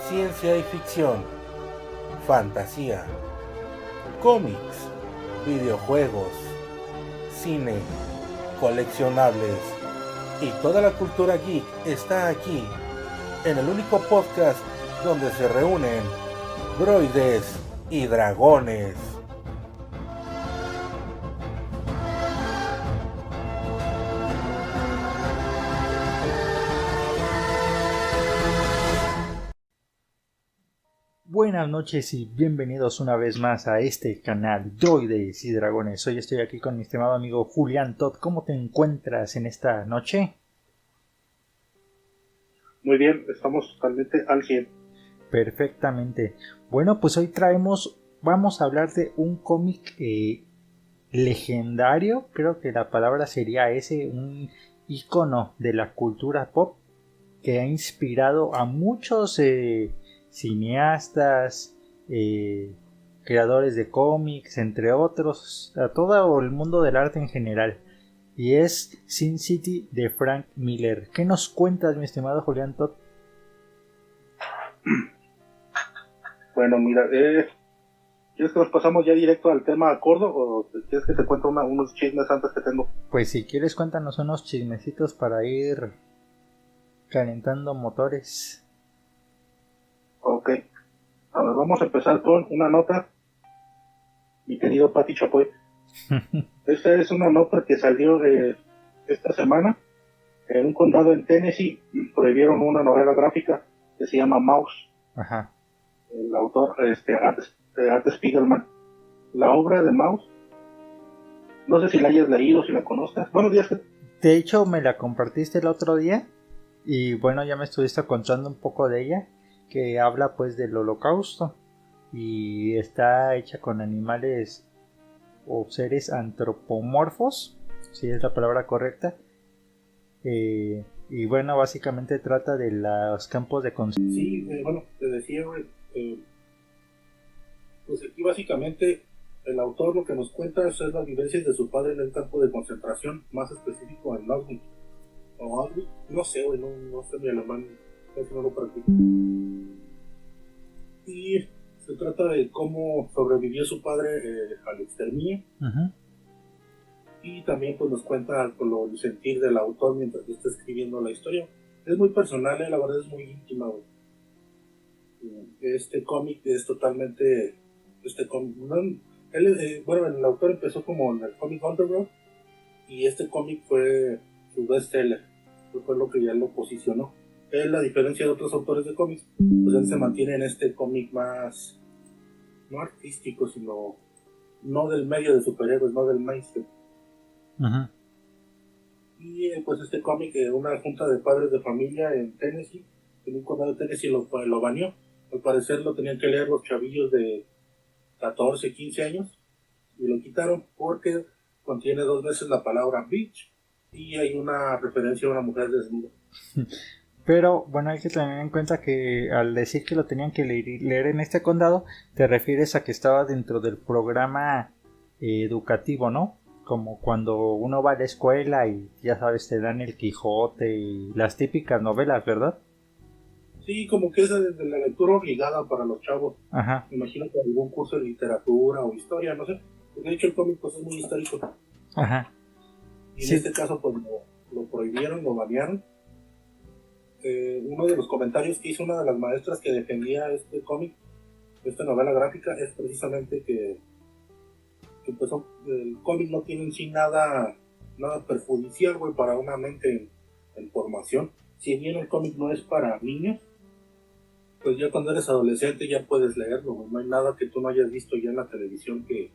ciencia y ficción, fantasía, cómics, videojuegos, cine, coleccionables y toda la cultura geek está aquí, en el único podcast donde se reúnen droides y dragones. Buenas noches y bienvenidos una vez más a este canal Droides y Dragones. Hoy estoy aquí con mi estimado amigo Julián Todd. ¿Cómo te encuentras en esta noche? Muy bien, estamos totalmente al 100. Perfectamente. Bueno, pues hoy vamos a hablar de un cómic legendario. Creo que la palabra sería ese, un ícono de la cultura pop que ha inspirado a muchos cineastas, creadores de cómics, entre otros, a todo el mundo del arte en general. Y es Sin City de Frank Miller. ¿Qué nos cuentas, mi estimado Julián Todd? Bueno, mira, ¿quieres que nos pasamos ya directo al tema acordo o quieres que te cuente unos chismes antes que tengo? Pues si quieres cuéntanos unos chismecitos para ir calentando motores. Ok, a ver, vamos a empezar con una nota, mi querido Pati Chapoy. Esta es una nota que salió esta semana. En un condado en Tennessee prohibieron una novela gráfica que se llama Mouse. Ajá. El autor, Art Spiegelman. La obra de Mouse, no sé si la hayas leído, si la conozcas. Buenos días. De hecho, me la compartiste el otro día y bueno, ya me estuviste contando un poco de ella, que habla pues del holocausto y está hecha con animales o seres antropomorfos, si es la palabra correcta, y bueno, básicamente trata de los campos de concentración. Sí, bueno, te decía, pues aquí básicamente el autor lo que nos cuenta es las vivencias de su padre en el campo de concentración, más específico en Auschwitz, o Auschwitz, no sé, no sé mi alemán, casi no lo practico. Y se trata de cómo sobrevivió su padre al exterminio. Uh-huh. Y también pues nos cuenta con el sentir del autor mientras está escribiendo la historia. Es muy personal, la verdad es muy íntima. Este cómic es totalmente... bueno, el autor empezó como en el cómic underground y este cómic fue su bestseller. Fue lo que ya lo posicionó. Él, a diferencia de otros autores de cómics, pues él se mantiene en este cómic más... no artístico, sino... no del medio de superhéroes, no del mainstream. Uh-huh. Y pues este cómic, una junta de padres de familia en Tennessee, en un condado de Tennessee, lo baneó. Al parecer lo tenían que leer los chavillos de 14, 15 años y lo quitaron porque contiene 2 veces la palabra bitch y hay una referencia a una mujer desnuda. Pero bueno, hay que tener en cuenta que al decir que lo tenían que leer en este condado, te refieres a que estaba dentro del programa educativo, ¿no? Como cuando uno va a la escuela y ya sabes, te dan el Quijote y las típicas novelas, ¿verdad? Sí, como que es de la lectura obligada para los chavos. Ajá. Me imagino que algún curso de literatura o historia, no sé. De hecho el cómic pues es muy histórico. Ajá. Y en este caso pues lo prohibieron, lo banearon. Uno de los comentarios que hizo una de las maestras que defendía este cómic, esta novela gráfica, es precisamente que pues, el cómic no tiene en sí nada perjudicial, güey, para una mente en formación. Si bien el cómic no es para niños, pues ya cuando eres adolescente ya puedes leerlo, güey. No hay nada que tú no hayas visto ya en la televisión que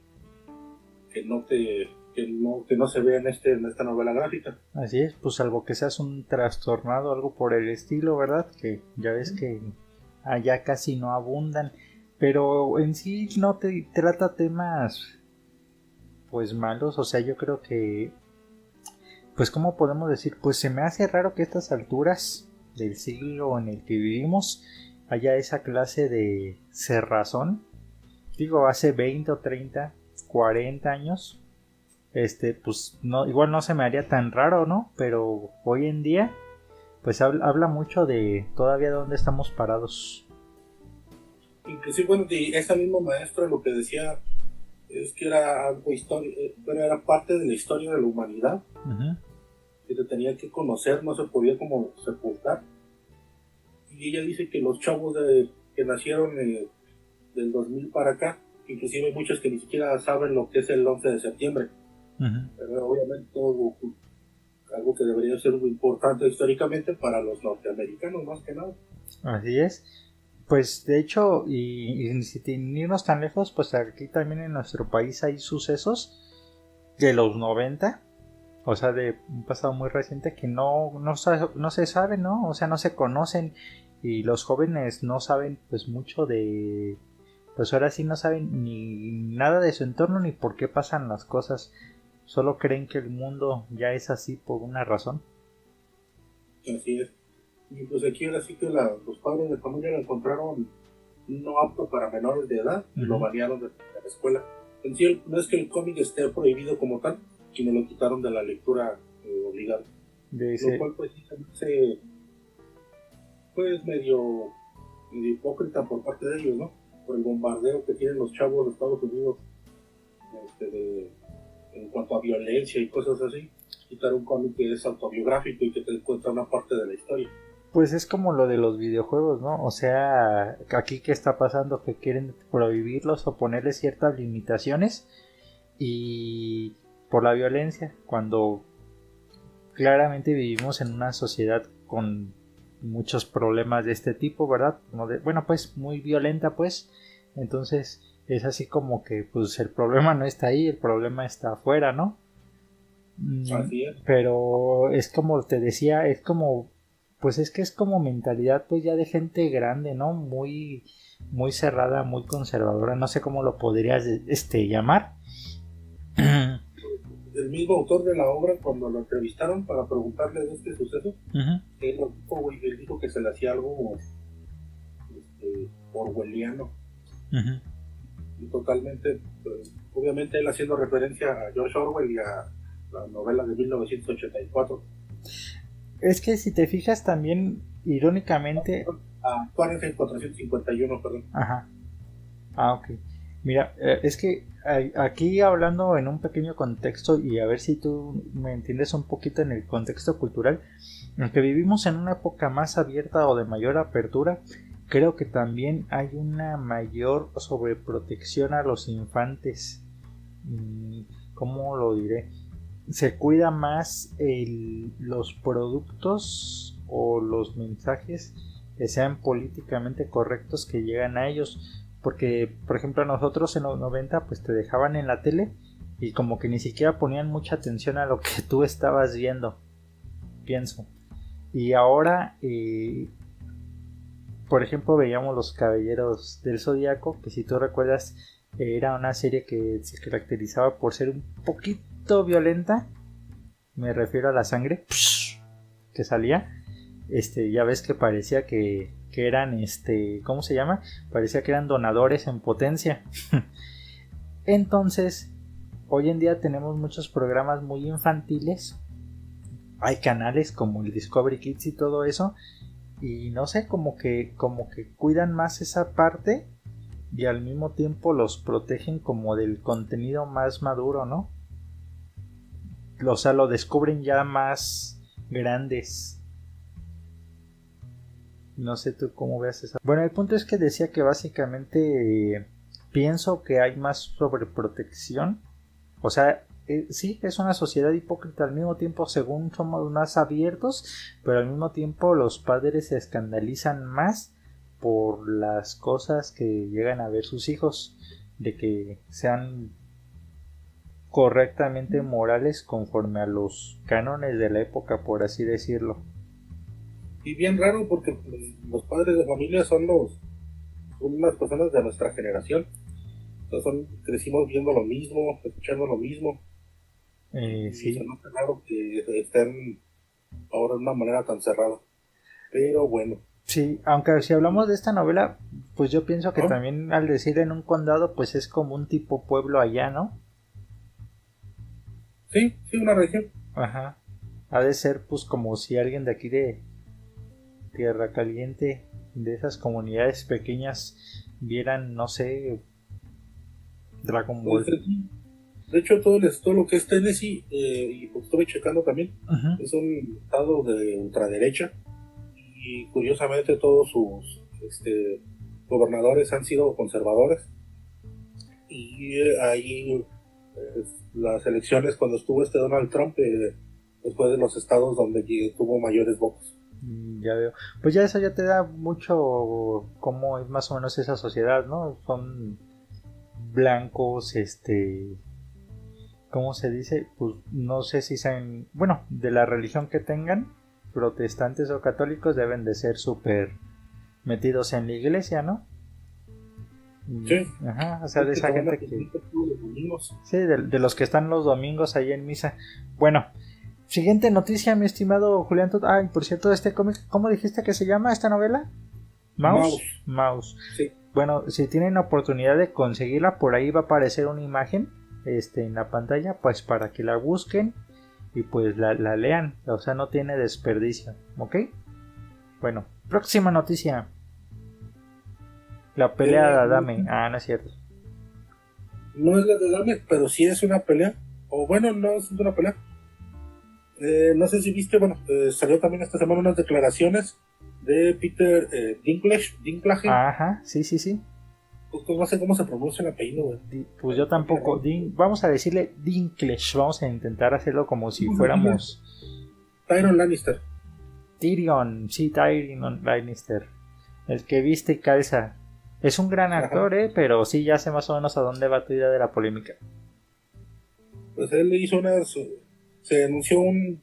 no se vea en esta novela gráfica. Así es, pues salvo que seas un trastornado, algo por el estilo, ¿verdad? Que ya ves que allá casi no abundan, pero en sí no te trata temas pues malos. O sea, yo creo que pues cómo podemos decir, pues se me hace raro que a estas alturas del siglo en el que vivimos haya esa clase de cerrazón. Digo, hace 20 o 30, 40 años pues no, igual no se me haría tan raro, ¿no? Pero hoy en día pues habla mucho de todavía dónde estamos parados. Inclusive, bueno, esa misma maestra lo que decía es que era algo pero era parte de la historia de la humanidad, que se tenía que conocer, no se podía como sepultar. Y ella dice que los chavos que nacieron del 2000 para acá, inclusive hay muchos que ni siquiera saben lo que es el 11 de septiembre. Pero obviamente todo algo que debería ser muy importante históricamente para los norteamericanos, más que nada. Así es. Pues de hecho, y sin irnos tan lejos, pues aquí también en nuestro país hay sucesos de los 90, o sea, de un pasado muy reciente que no se sabe, ¿no? O sea, no se conocen y los jóvenes no saben pues mucho de... Pues ahora sí no saben ni nada de su entorno ni por qué pasan las cosas. Solo creen que el mundo ya es así por una razón. Así es. Y pues aquí ahora sí que los padres de familia lo encontraron no apto para menores de edad y lo banearon de la escuela. En sí, no es que el cómic esté prohibido como tal, sino lo quitaron de la lectura obligada. Lo cual pues se pues medio hipócrita por parte de ellos, ¿no? Por el bombardeo que tienen los chavos de Estados Unidos en cuanto a violencia y cosas así. Quitar un cómic que es autobiográfico y que te cuenta una parte de la historia. Pues es como lo de los videojuegos, ¿no? O sea, aquí qué está pasando, que quieren prohibirlos o ponerle ciertas limitaciones y por la violencia, cuando claramente vivimos en una sociedad con muchos problemas de este tipo, ¿verdad? Bueno, pues muy violenta, pues. Entonces es así como que pues el problema no está ahí, el problema está afuera, ¿no? Así es. Pero es como te decía, es como... Pues es que es como mentalidad pues ya de gente grande, ¿no? Muy, muy cerrada, muy conservadora, no sé cómo lo podrías llamar. El mismo autor de la obra, cuando lo entrevistaron para preguntarle de este suceso, él dijo que se le hacía algo orwelliano. Y totalmente, pues, obviamente él haciendo referencia a George Orwell y a la novela de 1984. Es que si te fijas también, irónicamente... Fahrenheit 451, perdón. Ajá. Ah, ok. Mira, es que aquí hablando en un pequeño contexto y a ver si tú me entiendes un poquito en el contexto cultural, aunque vivimos en una época más abierta o de mayor apertura, creo que también hay una mayor sobreprotección a los infantes. ¿Cómo lo diré? Se cuida más los productos o los mensajes que sean políticamente correctos que llegan a ellos, porque por ejemplo a nosotros en los 90 pues te dejaban en la tele y como que ni siquiera ponían mucha atención a lo que tú estabas viendo, pienso. Y ahora por ejemplo veíamos Los Caballeros del Zodíaco, que si tú recuerdas era una serie que se caracterizaba por ser un poquito violenta, me refiero a la sangre que salía. Ya ves que parecía que eran ¿cómo se llama? Parecía que eran donadores en potencia. Entonces, hoy en día tenemos muchos programas muy infantiles. Hay canales como el Discovery Kids y todo eso, y no sé, como que cuidan más esa parte y al mismo tiempo los protegen como del contenido más maduro, ¿no? O sea, lo descubren ya más grandes. No sé tú cómo veas eso. Bueno, el punto es que decía que básicamente pienso que hay más sobreprotección. O sea, sí, es una sociedad hipócrita al mismo tiempo, según somos más abiertos, pero al mismo tiempo los padres se escandalizan más por las cosas que llegan a ver sus hijos, de que sean correctamente morales conforme a los cánones de la época, por así decirlo. Y bien raro porque los padres de familia son las personas de nuestra generación. O sea, crecimos viendo lo mismo, escuchando lo mismo. Sí. Se nota raro que estén ahora de una manera tan cerrada. Pero bueno. Sí, aunque si hablamos de esta novela, pues yo pienso que también al decir en un condado, pues es como un tipo pueblo allá, ¿no? Sí, una región. Ajá. Ha de ser pues como si alguien de aquí de Tierra Caliente, de esas comunidades pequeñas, vieran, no sé, Dragon Pues, Ball. de hecho, todo lo que es Tennessee, y pues estuve checando también, Ujú. es un estado de ultraderecha y curiosamente todos sus gobernadores han sido conservadores y ahí las elecciones cuando estuvo Donald Trump pues fue de los estados donde tuvo mayores votos. Ya veo. Pues ya eso ya te da mucho cómo es más o menos esa sociedad, ¿no? Son blancos, ¿cómo se dice? Pues no sé si sean, bueno, de la religión que tengan, protestantes o católicos deben de ser súper metidos en la iglesia, ¿no? Sí, Ajá, o sea, de que se esa van a gente que... cumplir todos los domingos. Sí, de los que están los domingos ahí en misa. Bueno, siguiente noticia, mi estimado Julián. Ay, por cierto, este cómic, ¿cómo dijiste que se llama esta novela? Mouse, Mouse. Mouse. sí. Bueno, si tienen oportunidad de conseguirla, por ahí va a aparecer una imagen en la pantalla, pues para que la busquen y pues la lean. O sea, no tiene desperdicio, ¿ok? Bueno, próxima noticia. La pelea de Adame. Ah, no es cierto. No es la de Dame, pero sí es una pelea. O bueno, no es una pelea. No sé si viste, bueno, salió también esta semana unas declaraciones de Peter Dinklage. Ajá, sí, sí, sí. Pues, no sé cómo se pronuncia el apellido, güey. Pues yo tampoco. Vamos a decirle Dinklage. Vamos a intentar hacerlo como si fuéramos Tyrion Lannister. Tyrion. Sí, Tyrion Lannister. El que viste y calza. Es un gran actor, pero sí ya sé más o menos a dónde va tu idea de la polémica. Pues él hizo se anunció una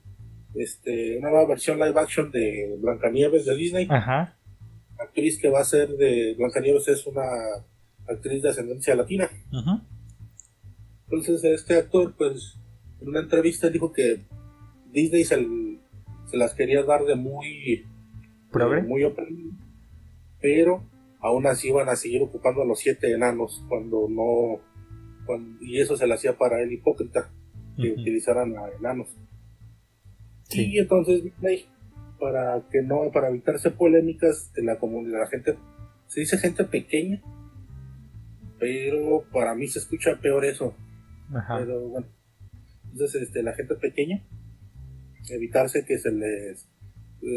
nueva versión live action de Blancanieves de Disney. Ajá. La actriz que va a ser de Blancanieves es una actriz de ascendencia latina. Uh-huh. Entonces este actor, pues, en una entrevista dijo que Disney se las quería dar de muy muy open, pero aún así van a seguir ocupando a los 7 enanos y eso se le hacía para él hipócrita que utilizaran a enanos. Sí. Y entonces Disney, para evitarse polémicas de la comunidad, la gente, se dice gente pequeña, pero para mí se escucha peor eso. Ajá. Pero bueno, entonces la gente pequeña, evitarse que se les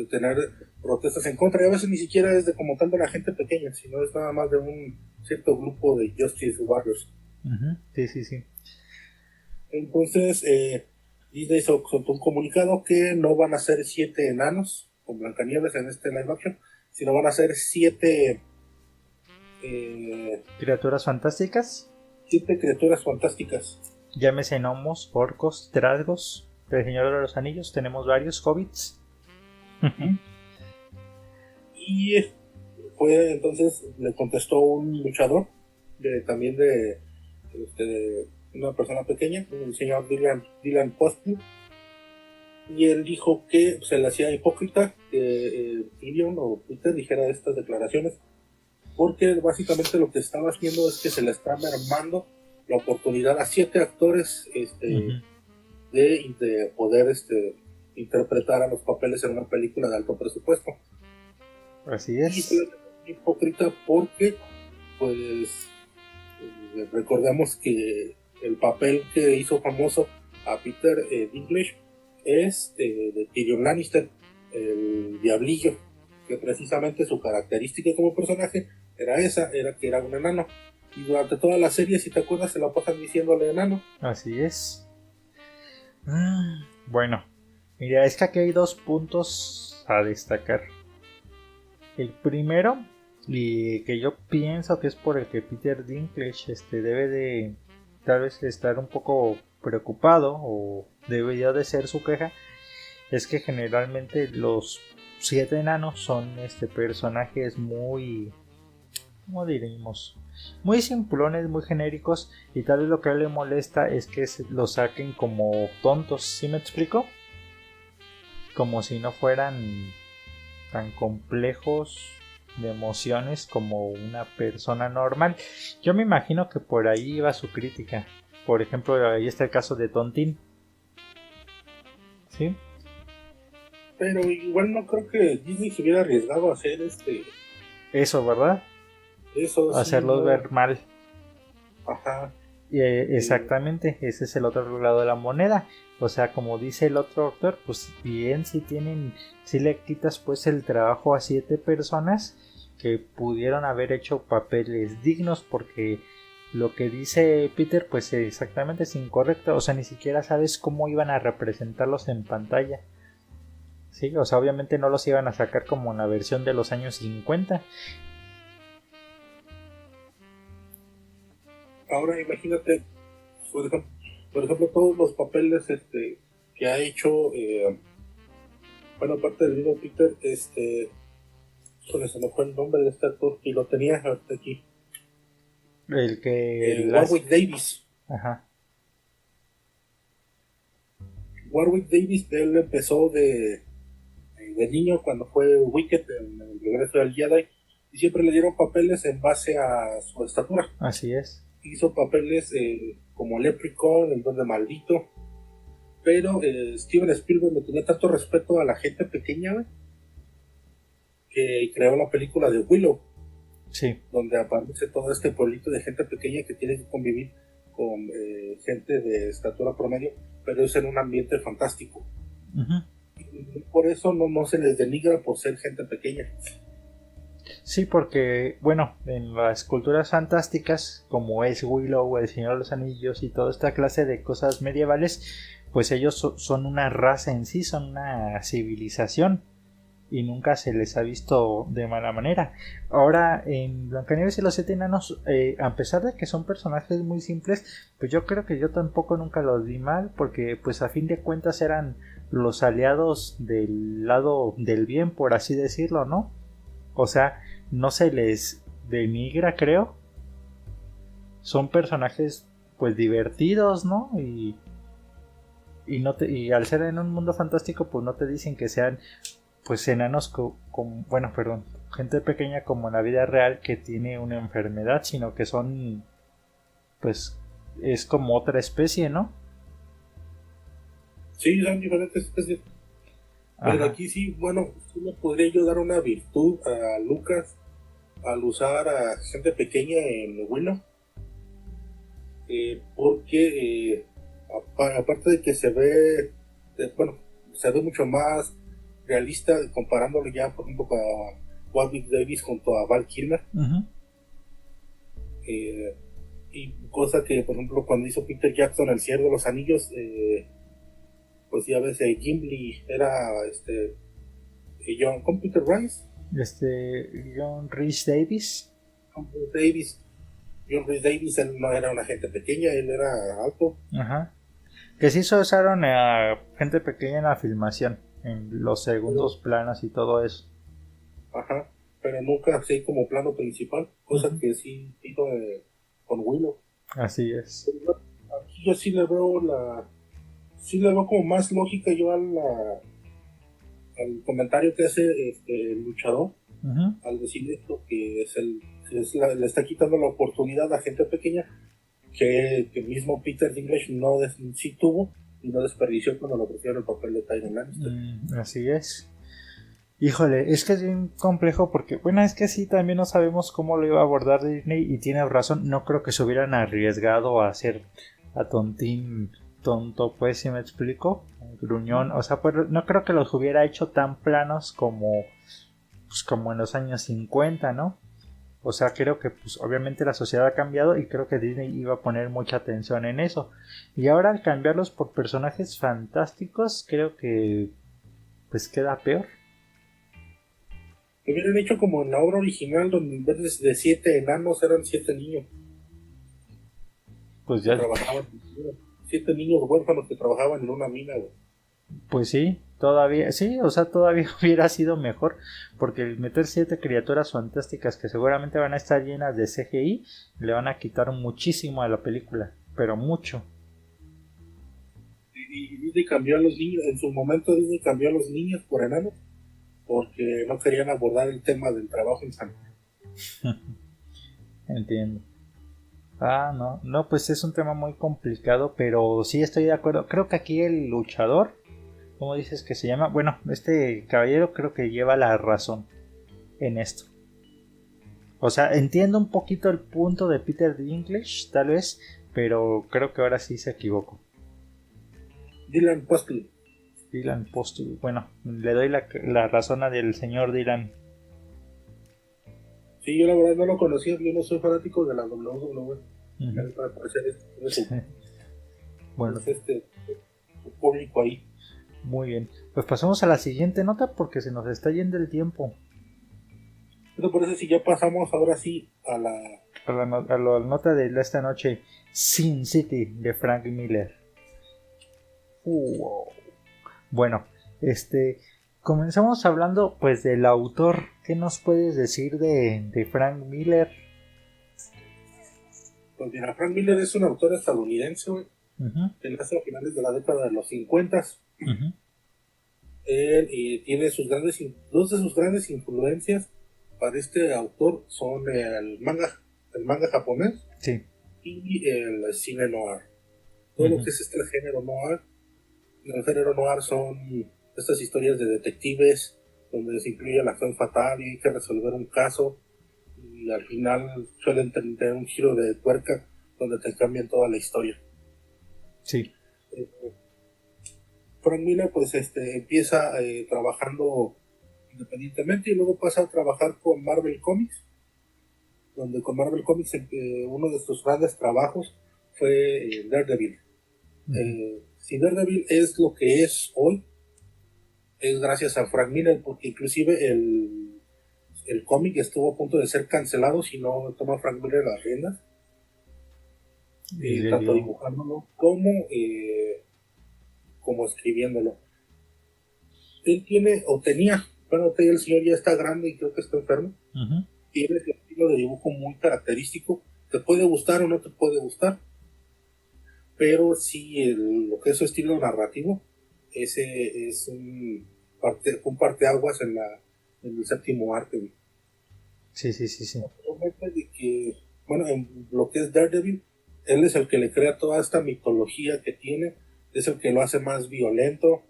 tener protestas en contra, y a veces ni siquiera es de como tal de la gente pequeña, sino es nada más de un cierto grupo de Justice Warriors. Uh-huh. Sí, sí, sí. Entonces Disney soltó un comunicado que no van a ser 7 enanos con Blancanieves en este live action, sino van a ser 7 criaturas fantásticas. 7 criaturas fantásticas. Llámese gnomos, orcos, trasgos. Del Señor de los Anillos tenemos varios hobbits. Y entonces le contestó un luchador también de una persona pequeña, el señor Dylan Postle, y él dijo que se le hacía hipócrita que Tyrion o Peter dijera estas declaraciones, porque básicamente lo que estaba haciendo es que se le está mermando la oportunidad a 7 actores de poder interpretar a los papeles en una película de alto presupuesto. Así es. Y se le hace hipócrita porque pues recordemos que el papel que hizo famoso a Peter Dinklage es de Tyrion Lannister, el diablillo, que precisamente su característica como personaje era que era un enano, y durante toda la serie, si te acuerdas, se la pasan diciéndole enano. Así es. Bueno, mira, es que aquí hay 2 puntos a destacar. El primero, y que yo pienso que es por el que Peter Dinklage debe de tal vez estar un poco preocupado, o debería de ser su queja, es que generalmente los 7 enanos son personajes muy, ¿cómo diríamos? Muy simplones, muy genéricos, y tal vez lo que a él le molesta es que los saquen como tontos, ¿sí me explico? Como si no fueran tan complejos de emociones como una persona normal. Yo me imagino que por ahí iba su crítica. Por ejemplo, ahí está el caso de Tontín. ¿Sí? Pero igual no creo que Disney se hubiera arriesgado a hacer eso, ¿verdad? Eso sí, hacerlos no. ver mal. Ajá. Y, exactamente, ese es el otro lado de la moneda. O sea, como dice el otro autor, pues bien, si le quitas pues el trabajo a 7 personas que pudieron haber hecho papeles dignos, porque lo que dice Peter pues exactamente es incorrecto. O sea, ni siquiera sabes cómo iban a representarlos en pantalla. Sí, o sea, obviamente no los iban a sacar como en la versión de los años 50. Ahora imagínate, por ejemplo, todos los papeles que ha hecho, bueno, aparte del mismo Peter, se me fue el nombre de este actor y lo tenía hasta aquí, El que Warwick Davis. Ajá. Warwick Davis, él empezó de niño cuando fue Wicked en el regreso del Jedi y siempre le dieron papeles en base a su estatura. Así es. Hizo papeles como Leprechaun, el Duende Maldito, pero Steven Spielberg le tenía tanto respeto a la gente pequeña, güey, que creó la película de Willow, Sí. donde aparece todo este pueblito de gente pequeña que tiene que convivir con gente de estatura promedio, pero es en un ambiente fantástico. Y por eso no se les denigra por ser gente pequeña. Sí, porque, bueno, en las culturas fantásticas, como es Willow, el Señor de los Anillos y toda esta clase de cosas medievales, pues ellos son una raza en sí, son una civilización y nunca se les ha visto de mala manera. Ahora, en Blancanieves y los 7 enanos, a pesar de que son personajes muy simples, pues yo creo que yo tampoco nunca los vi mal, porque pues a fin de cuentas eran los aliados del lado del bien, por así decirlo, ¿no? O sea, no se les denigra, creo. Son personajes pues divertidos, ¿no? Y al ser en un mundo fantástico, pues no te dicen que sean pues enanos bueno, perdón, gente pequeña como en la vida real que tiene una enfermedad, sino que son pues es como otra especie, ¿no? Sí, son diferentes especies. Pero aquí sí, bueno, sí le podría yo dar una virtud a Lucas al usar a gente pequeña en Willow, porque aparte de que se ve, bueno, se ve mucho más realista comparándolo ya, por ejemplo, con Warwick Davis junto a Val Kilmer. Y cosa que, por ejemplo, cuando hizo Peter Jackson El Señor de los Anillos, pues ya ves, Gimli era John Peter Rice, John Rhys Davis. John Rhys Davis, él no era una gente pequeña, él era alto. Ajá. Que sí se usaron a gente pequeña en la filmación, en los segundos planos y todo eso. Ajá, pero nunca así como plano principal, cosa que sí hizo con Willow. Así es. Pero aquí yo sí le veo como más lógica yo al comentario que hace el luchador, al decir esto, que le está quitando la oportunidad a gente pequeña que mismo Peter Dinklage sí tuvo y no desperdició cuando le ofrecieron el papel de Tyrion Lannister. Así es. Híjole, es que es bien complejo porque, bueno, es que sí, también no sabemos cómo lo iba a abordar Disney y tiene razón, no creo que se hubieran arriesgado a hacer a Tontín tonto, pues, si me explico, gruñón, o sea, pues no creo que los hubiera hecho tan planos como en los años 50, ¿no? O sea, creo que pues obviamente la sociedad ha cambiado y creo que Disney iba a poner mucha atención en eso. Y ahora al cambiarlos por personajes fantásticos, creo que pues queda peor. Lo hubieran hecho como en la obra original, donde en vez de 7 enanos eran 7 niños. Pues ya. 7 niños huérfanos que trabajaban en una mina, güey. Pues sí, todavía hubiera sido mejor, porque el meter 7 criaturas fantásticas que seguramente van a estar llenas de CGI le van a quitar muchísimo a la película, pero mucho. Y Disney cambió a los niños, en su momento Disney cambió a los niños por enanos, porque no querían abordar el tema del trabajo infantil. Entiendo. No, pues es un tema muy complicado, pero sí estoy de acuerdo. Creo que aquí el luchador, ¿cómo dices que se llama? Bueno, este caballero creo que lleva la razón en esto. O sea, entiendo un poquito el punto de Peter Dinklage, tal vez, pero creo que ahora sí se equivocó. Dylan Postley. Dylan Postley. Bueno, le doy la razón al señor Dylan. Sí, yo la verdad no lo conocía, yo no soy fanático de la WWE. Uh-huh. Para parecer es Bueno, su público ahí. muy bien. Pues pasamos a la siguiente nota porque se nos está yendo el tiempo. ¿Qué te parece si ya pasamos ahora sí a la nota de esta noche? Sin City de Frank Miller. Wow. Bueno, comenzamos hablando pues del autor. ¿Qué nos puedes decir de Frank Miller? Pues mira, Frank Miller es un autor estadounidense, güey, que nace a finales de la década de los 50. Uh-huh. Él tiene dos de sus grandes influencias para este autor son el manga japonés, sí, y el cine noir. Todo lo que es este género noir. El género noir son estas historias de detectives donde se incluye la acción fatal y hay que resolver un caso y al final suelen tener un giro de tuerca donde te cambian toda la historia. Sí. Frank Miller pues empieza trabajando independientemente y luego pasa a trabajar con Marvel Comics, donde con Marvel Comics uno de sus grandes trabajos fue Daredevil. Si Daredevil es lo que es hoy, es gracias a Frank Miller, porque inclusive el cómic estuvo a punto de ser cancelado si no toma Frank Miller las riendas, tanto dibujándolo como escribiéndolo. Él el señor ya está grande y creo que está enfermo. Tiene ese estilo de dibujo muy característico. Te puede gustar o no te puede gustar, pero sí lo que es su estilo narrativo, ese es un parteaguas en el séptimo arte. Sí. En lo que es Daredevil, él es el que le crea toda esta mitología que tiene, es el que lo hace más violento,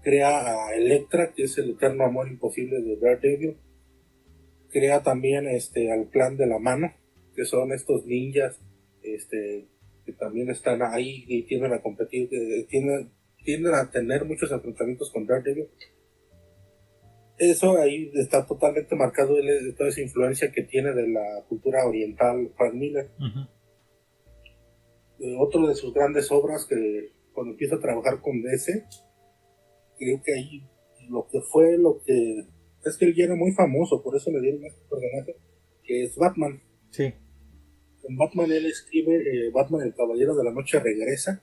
crea a Elektra, que es el eterno amor imposible de Daredevil, crea también al clan de la mano, que son estos ninjas, que también están ahí y tienden a competir, tienden a tener muchos enfrentamientos con Daredevil. Eso ahí está totalmente marcado de toda esa influencia que tiene de la cultura oriental Frank Miller. Otro de sus grandes obras, que cuando empieza a trabajar con DC, creo que ahí es que él ya era muy famoso, por eso le dieron este personaje, que es Batman. Sí. En Batman él escribe Batman el Caballero de la Noche Regresa,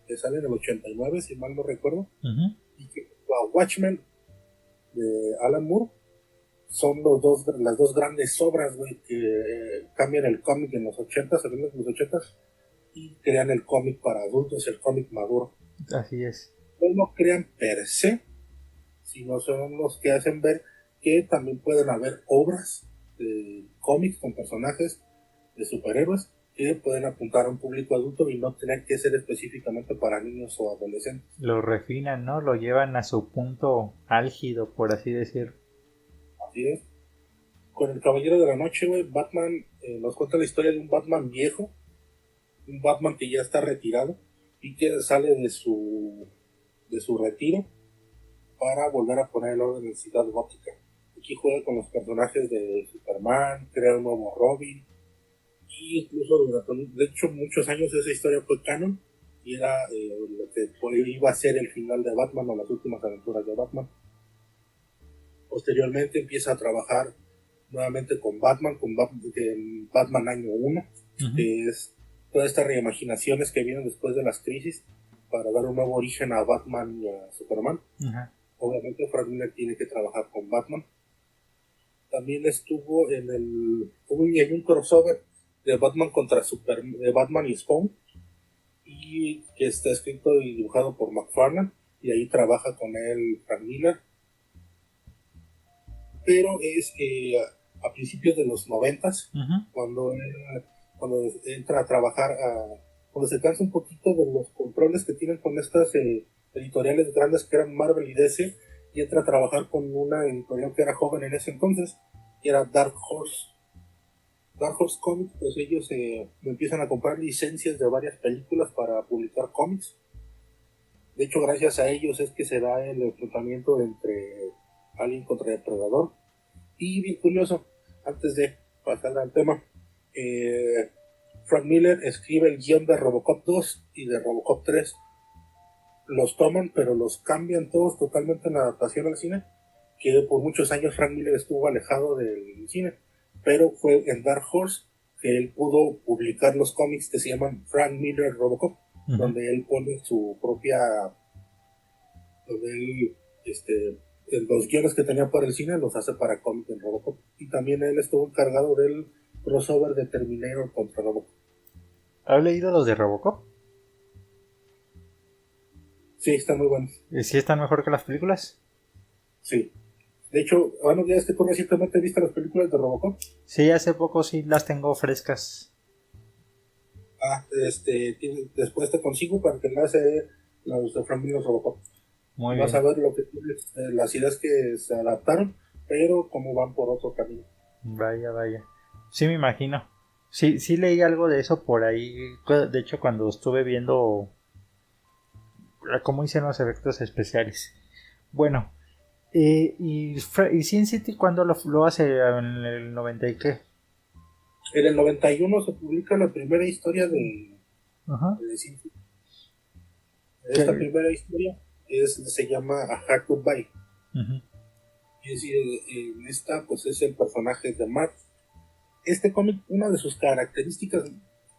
que sale en el 89, si mal no recuerdo, y que Watchmen de Alan Moore son las dos grandes obras, güey, que cambian el cómic en los 80s, en los 80s, y crean el cómic para adultos, el cómic maduro. Así es. No crean per se, sino son los que hacen ver que también pueden haber obras de cómics con personajes de superhéroes que pueden apuntar a un público adulto y no tener que ser específicamente para niños o adolescentes. Lo refinan, ¿no? Lo llevan a su punto álgido, por así decir. Así es. Con el Caballero de la Noche, güey, Batman nos cuenta la historia de un Batman viejo, un Batman que ya está retirado y que sale de su retiro para volver a poner el orden en Ciudad Gótica. Aquí juega con los personajes de Superman, crea un nuevo Robin, y incluso de hecho muchos años esa historia fue canon y era lo que iba a ser el final de Batman o las últimas aventuras de Batman. Posteriormente empieza a trabajar nuevamente con Batman en Batman Año 1, que es todas estas reimaginaciones que vienen después de las crisis para dar un nuevo origen a Batman y a Superman. Obviamente Frank Miller tiene que trabajar con Batman. También estuvo hay un crossover de Batman de Batman y Spawn, y que está escrito y dibujado por McFarlane, y ahí trabaja con él Frank Miller. Pero es a principios de los 90s, cuando entra a trabajar, cuando se cansa un poquito de los controles que tienen con estas editoriales grandes que eran Marvel y DC, y entra a trabajar con una editorial que era joven en ese entonces, que era Dark Horse. Dark Horse Comics, pues ellos empiezan a comprar licencias de varias películas para publicar cómics. De hecho, gracias a ellos es que se da el enfrentamiento entre Alien contra Depredador. Y bien curioso, antes de pasar al tema, Frank Miller escribe el guión de Robocop 2 y de Robocop 3. Los toman, pero los cambian todos totalmente en la adaptación al cine, que por muchos años Frank Miller estuvo alejado del cine, pero fue en Dark Horse que él pudo publicar los cómics que se llaman Frank Miller Robocop, donde él pone su propia, donde él, los guiones que tenía para el cine los hace para cómic en Robocop, y también él estuvo encargado del crossover de Terminator contra Robocop. ¿Has leído los de Robocop? Sí, están muy buenos. ¿Y si están mejor que las películas? Sí. De hecho, bueno, ya es que tú recientemente viste las películas de Robocop. Sí, hace poco sí las tengo frescas. Después te consigo para que las de Frank Miller Robocop. Muy Vas bien. a ver lo que las ideas que se adaptaron, pero cómo van por otro camino. Vaya, vaya. Sí, me imagino. Sí, sí leí algo de eso por ahí. De hecho, cuando estuve viendo cómo hicieron los efectos especiales. Bueno, y Sin City, ¿cuándo lo hace? ¿En el 90 y qué? En el 91 se publica la primera historia de Sin City. Esta primera historia se llama A Hard Goodbye. Es decir, en esta pues es el personaje de Mark. Este cómic, una de sus características,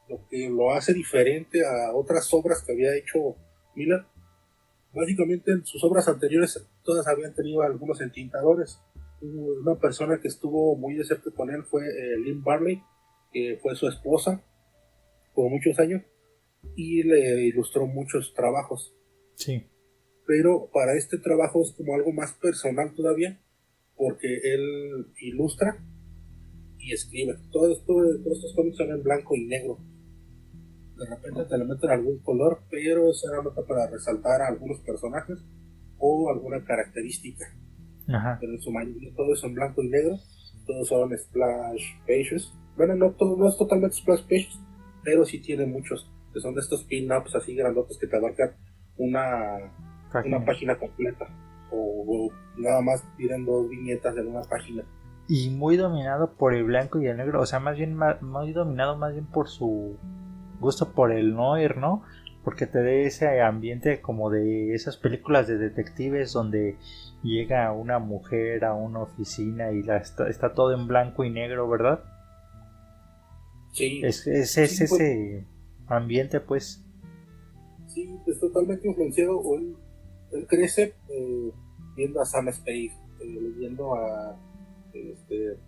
lo que lo hace diferente a otras obras que había hecho Miller, básicamente en sus obras anteriores todas habían tenido algunos entintadores. Una persona que estuvo muy de cerca con él fue Lynn Barley, que fue su esposa por muchos años y le ilustró muchos trabajos. Sí. Pero para este trabajo es como algo más personal todavía, porque él ilustra y escribe. Todos estos cómics son en blanco y negro. De repente te le meten algún color, pero es solamente para resaltar a algunos personajes o alguna característica. Ajá. Pero en su mayoría todo es en blanco y negro. Todos son splash pages. Bueno, no es totalmente splash pages, pero sí tiene muchos, que son de estos pin-ups así grandotes que te abarcan una página completa. O nada más tienen 2 viñetas en una página. Y muy dominado por el blanco y el negro, o sea, muy dominado más bien por su gusto por el noir, ¿no? Porque te dé ese ambiente como de esas películas de detectives donde llega una mujer a una oficina y está todo en blanco y negro, ¿verdad? Sí. Es ese ambiente, pues. Sí, es totalmente influenciado. Él crece viendo a Sam Spade, leyendo a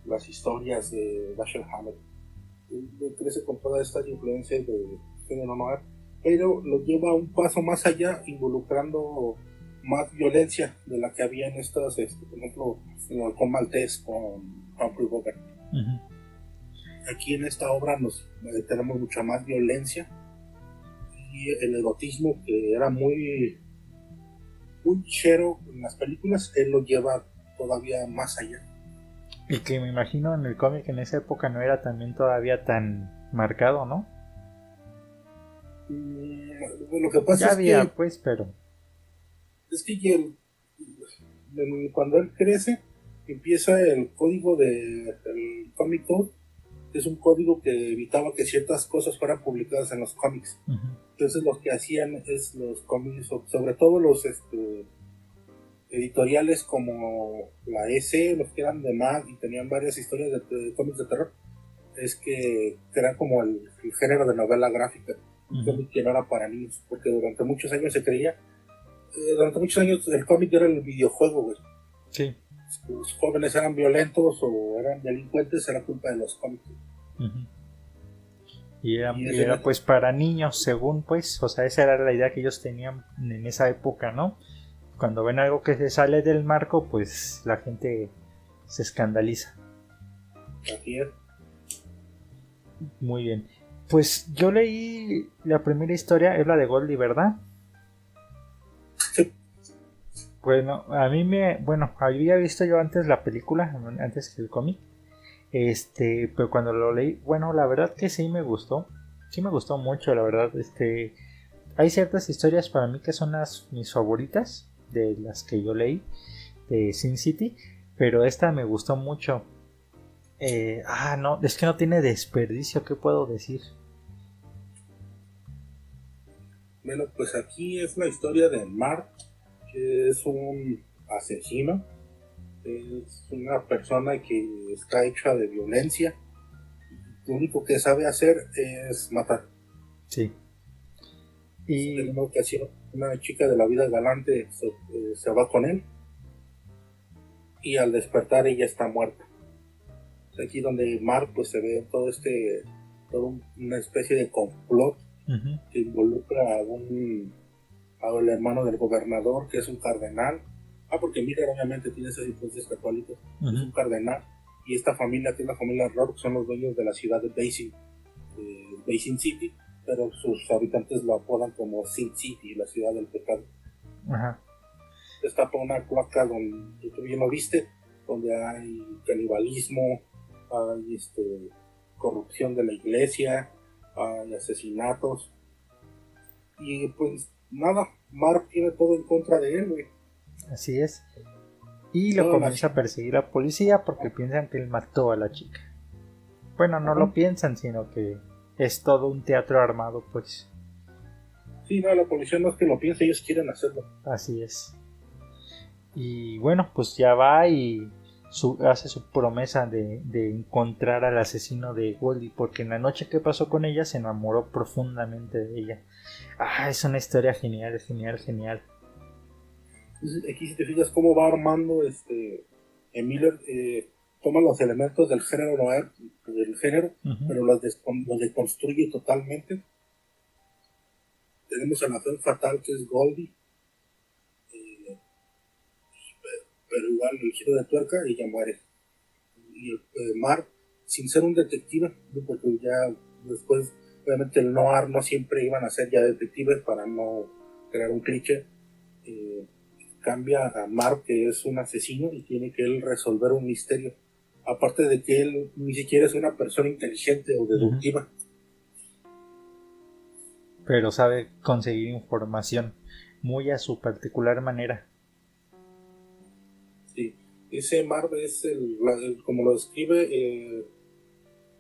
las historias de Dashiell Hammett. Él crece con todas estas influencias de género noir, pero lo lleva un paso más allá, involucrando más violencia de la que había en estas, por ejemplo, en el Halcón Maltés con Humphrey Bogart. Aquí en esta obra tenemos mucha más violencia y el erotismo que era muy chero en las películas, él lo lleva todavía más allá. Y que me imagino en el cómic en esa época no era también todavía tan marcado, ¿no? Lo que pasa ya es había, que pues, pero es que cuando él crece empieza el código del Comic Code, que es un código que evitaba que ciertas cosas fueran publicadas en los cómics. Entonces lo que hacían es los cómics, sobre todo los editoriales como la EC, los que eran de MAG y tenían varias historias de cómics de terror, es que eran como el género de novela gráfica, un cómic que no era para niños, porque durante muchos años se creía, durante muchos años el cómic era el videojuego, güey. Sí. Si los jóvenes eran violentos o eran delincuentes, era culpa de los cómics. Y era pues para niños, según pues, o sea, esa era la idea que ellos tenían en esa época, ¿no? Cuando ven algo que se sale del marco, pues la gente se escandaliza. Así es. Muy bien. Pues yo leí la primera historia, es la de Goldie, ¿verdad? Sí. Bueno, había visto yo antes la película, antes que el cómic. Pero cuando lo leí, bueno, la verdad que sí me gustó mucho, la verdad. Hay ciertas historias para mí que son mis favoritas de las que yo leí de Sin City, pero esta me gustó mucho. No, es que no tiene desperdicio, ¿qué puedo decir? Bueno, pues aquí es la historia de Mark, que es un asesino, es una persona que está hecha de violencia. Lo único que sabe hacer es matar. Sí. Y En una ocasión, una chica de la vida galante se va con él y al despertar ella está muerta. Es aquí donde Mark pues se ve toda una especie de complot que involucra al hermano del gobernador, que es un cardenal. Porque Miller obviamente tiene esas influencias católicas, es un cardenal, y esta familia, que es la familia Rourke, son los dueños de la ciudad de Basin City, pero sus habitantes lo apodan como Sin City, la ciudad del pecado. Ajá. Está por una placa donde tú bien lo viste, donde hay canibalismo, hay corrupción de la iglesia, hay asesinatos, y pues nada, Mark tiene todo en contra de él, güey. Así es. Y lo comienza a perseguir la policía porque piensan que él mató a la chica. Bueno, no lo piensan, sino que es todo un teatro armado, pues. Sí, no, la policía no es que lo piense, ellos quieren hacerlo. Así es. Y bueno, pues ya va y hace su promesa de encontrar al asesino de Goldie, porque en la noche que pasó con ella se enamoró profundamente de ella. Es una historia genial, genial. Aquí si te fijas cómo va armando Miller, toma los elementos del género noir, pero los deconstruye totalmente. Tenemos a la femme fatal, que es Goldie, pero igual el giro de tuerca, ella muere. Y Mark, sin ser un detective, porque ya después obviamente el noir no siempre iban a ser ya detectives para no crear un cliché, cambia a Mark, que es un asesino, y tiene que él resolver un misterio, aparte de que él ni siquiera es una persona inteligente o deductiva. Pero sabe conseguir información muy a su particular manera. Sí, ese Mark es como lo describe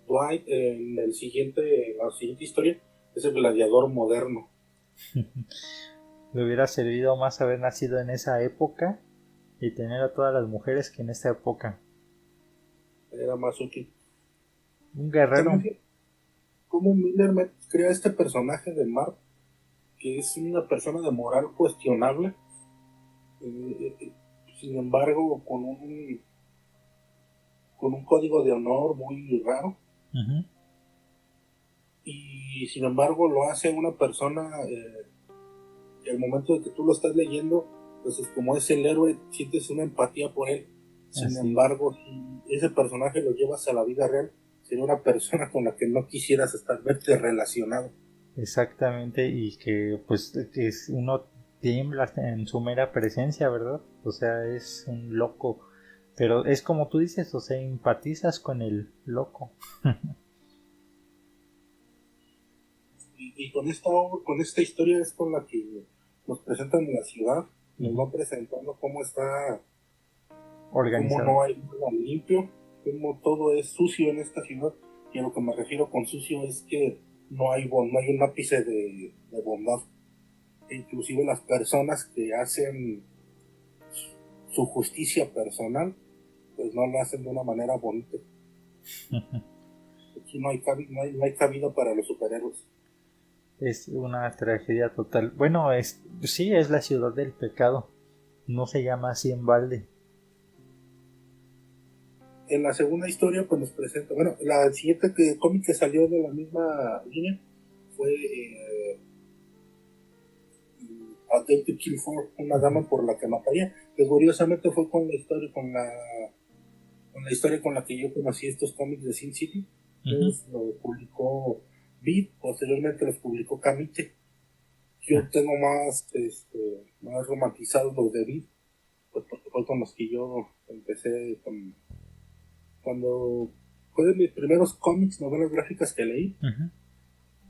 Dwight en la siguiente historia, es el gladiador moderno. Le hubiera servido más haber nacido en esa época y tener a todas las mujeres que en esta época. Era más útil. Un guerrero. También, como Miller crea este personaje de Mark, que es una persona de moral cuestionable, sin embargo con un código de honor muy raro. Y sin embargo lo hace una persona que al momento de que tú lo estás leyendo, pues es como es el héroe, sientes una empatía por él. Sin embargo, si ese personaje lo llevas a la vida real, sería una persona con la que no quisieras verte relacionado. Exactamente, y que pues uno tiembla en su mera presencia, ¿verdad? O sea, es un loco, pero es como tú dices, o sea, empatizas con el loco. Y con esta historia es con la que nos presentan en la ciudad, nos van presentando cómo está organizado, cómo no hay nada limpio, cómo todo es sucio en esta ciudad. Y a lo que me refiero con sucio es que no hay un ápice de bondad. E inclusive las personas que hacen su justicia personal, pues no lo hacen de una manera bonita. Aquí no hay cabida para los superhéroes. Es una tragedia total. Bueno, sí, es la ciudad del pecado. No se llama así en balde. En la segunda historia, pues nos presenta, bueno, la siguiente cómic que salió de la misma línea fue A Dame to Kill For, una dama por la que mataría, que curiosamente fue con la historia con la que yo conocí estos cómics de Sin City. Entonces lo publicó Vid, posteriormente los publicó Camite. Yo tengo más romantizados los de Vid, pues porque fue con los que yo empecé cuando fue de mis primeros cómics, novelas gráficas que leí. Ujú.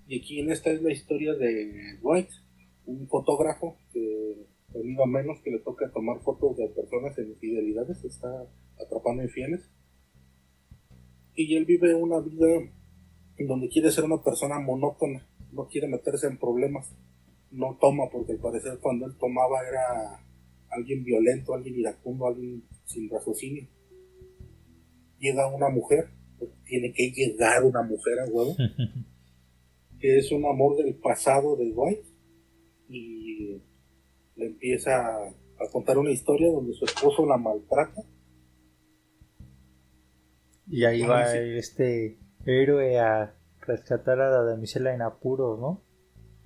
Y aquí en esta es la historia de Dwight, un fotógrafo que con iba menos, que le toca tomar fotos de personas en infidelidades, está atrapando infieles. Y él vive una vida en donde quiere ser una persona monótona, no quiere meterse en problemas, no toma, porque al parecer cuando él tomaba era alguien violento, alguien iracundo, alguien sin raciocinio. Llega una mujer, porque tiene que llegar una mujer a huevo, que es un amor del pasado de Dwight, y le empieza a contar una historia donde su esposo la maltrata. Y ahí Bueno, va sí. este héroe a rescatar a la damisela en apuros, ¿no?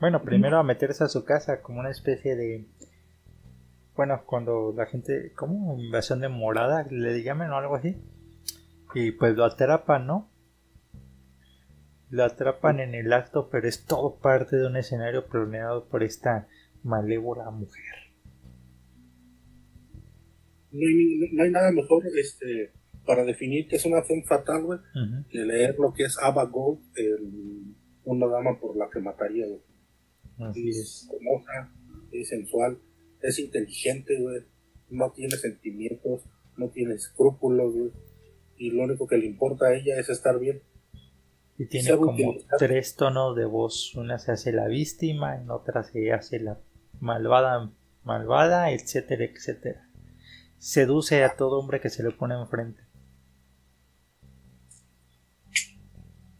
Bueno, primero a meterse a su casa como una especie de... Bueno, cuando la gente... ¿Cómo? Invasión de morada, le llaman o algo así. Y pues lo atrapan, ¿no? Lo atrapan en el acto, pero es todo parte de un escenario planeado por esta malévola mujer. No hay nada mejor para definir qué es una femme fatal, güey, Uh-huh. que leer lo que es Ava Gold, una dama por la que mataría, güey. Así Es es. hermosa, es sensual, es inteligente, güey, no tiene sentimientos, no tiene escrúpulos, güey, y lo único que le importa a ella es estar bien. Y Y tiene sabe como utilizar. 3 tonos de voz. Una se hace la víctima, en otra se hace la malvada, etcétera, etcétera. Seduce a todo hombre que se le pone enfrente.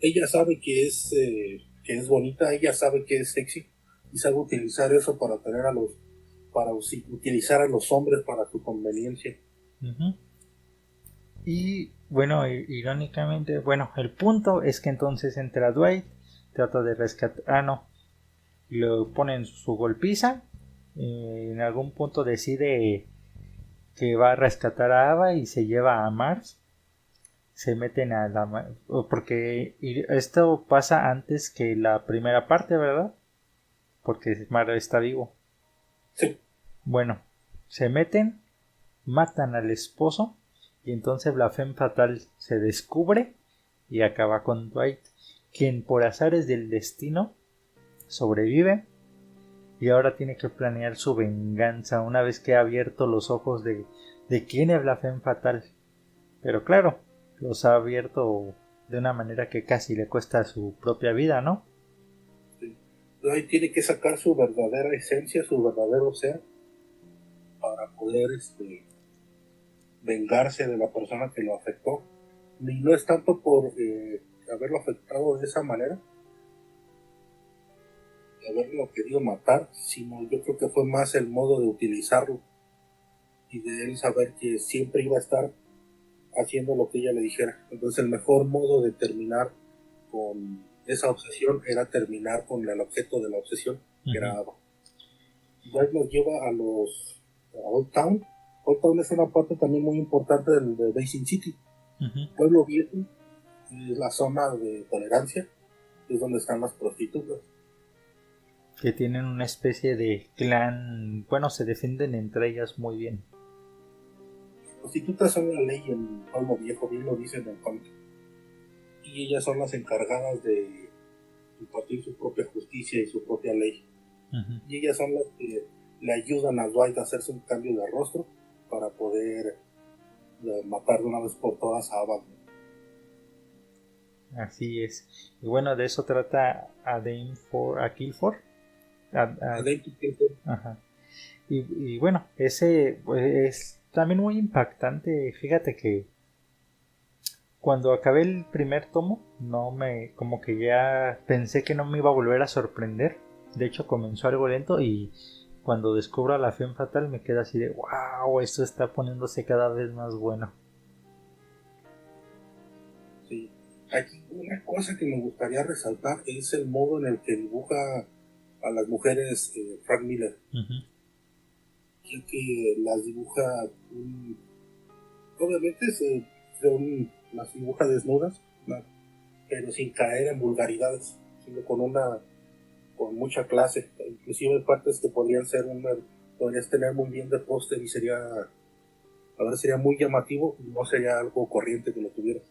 Ella sabe que es bonita, ella sabe que es sexy, y sabe utilizar eso para tener utilizar a los hombres para su conveniencia. Uh-huh. Y bueno, irónicamente, bueno, el punto es que entonces entra Dwight, trata de rescatar, no, lo pone en su golpiza, en algún punto decide que va a rescatar a Ava y se lleva a Mars, se meten a la... porque esto pasa antes que la primera parte, ¿verdad? Porque Mars está vivo. Sí. Bueno, se meten, matan al esposo y entonces la femme fatal se descubre y acaba con Dwight, quien por azares del destino sobrevive y ahora tiene que planear su venganza una vez que ha abierto los ojos de quién es la femme fatal. Pero claro, los ha abierto de una manera que casi le cuesta su propia vida, ¿no? Sí. Ahí tiene que sacar su verdadera esencia, su verdadero ser, para poder vengarse de la persona que lo afectó. Y no es tanto por haberlo afectado de esa manera, de haberlo querido matar, sino yo creo que fue más el modo de utilizarlo y de él saber que siempre iba a estar haciendo lo que ella le dijera. Entonces el mejor modo de terminar con esa obsesión era terminar con el objeto de la obsesión, que era Ava. Dwight nos lleva a Old Town. Old Town es una parte también muy importante de Basin City. Uh-huh. Pueblo viejo, es la zona de tolerancia, es donde están las prostitutas. Que tienen una especie de clan, bueno, se defienden entre ellas muy bien. Las prostitutas son la ley en Pueblo Viejo, bien lo dicen en el cómic. Y ellas son las encargadas de impartir su propia justicia y su propia ley. Uh-huh. Y ellas son las que le ayudan a Dwight a hacerse un cambio de rostro para poder matar de una vez por todas a Ava. Así es. Y bueno, de eso trata a Kill For. Ajá. Y bueno, ese pues, es también muy impactante. Fíjate que cuando acabé el primer tomo, como que ya pensé que no me iba a volver a sorprender. De hecho, comenzó algo lento y cuando descubro a la femme fatal me queda así de wow, esto está poniéndose cada vez más bueno. Sí. Aquí una cosa que me gustaría resaltar es el modo en el que dibuja a las mujeres Frank Miller. Uh-huh. Que las dibuja obviamente las dibuja desnudas, ¿no? Pero sin caer en vulgaridades, sino con mucha clase. Inclusive hay partes que podrías tener muy bien de póster y sería muy llamativo, no sería algo corriente que lo tuvieras.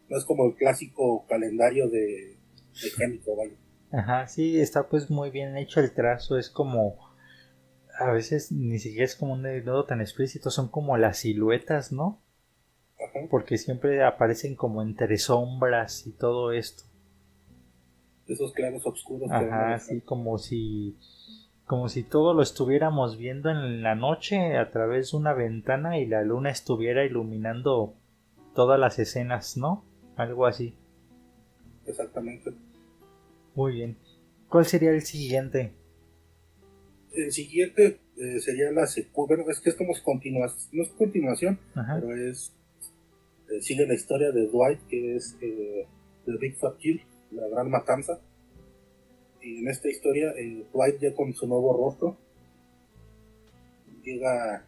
No es como el clásico calendario de mecánico, vaya. Ajá, sí, está pues muy bien hecho el trazo, es como, a veces ni siquiera es como un dibujado tan explícito, son como las siluetas, ¿no? Ajá. Porque siempre aparecen como entre sombras y todo esto. Esos claros oscuros que van Ajá, manejando. así como si todo lo estuviéramos viendo en la noche a través de una ventana y la luna estuviera iluminando todas las escenas, ¿no? Algo así. Exactamente. Muy bien. ¿Cuál sería el siguiente? El siguiente sería la secuela. Bueno, es que es como continuación, no es continuación, Ajá. pero sigue la historia de Dwight, que es The Big Fat Kill, la gran matanza. Y en esta historia, Dwight ya con su nuevo rostro llega,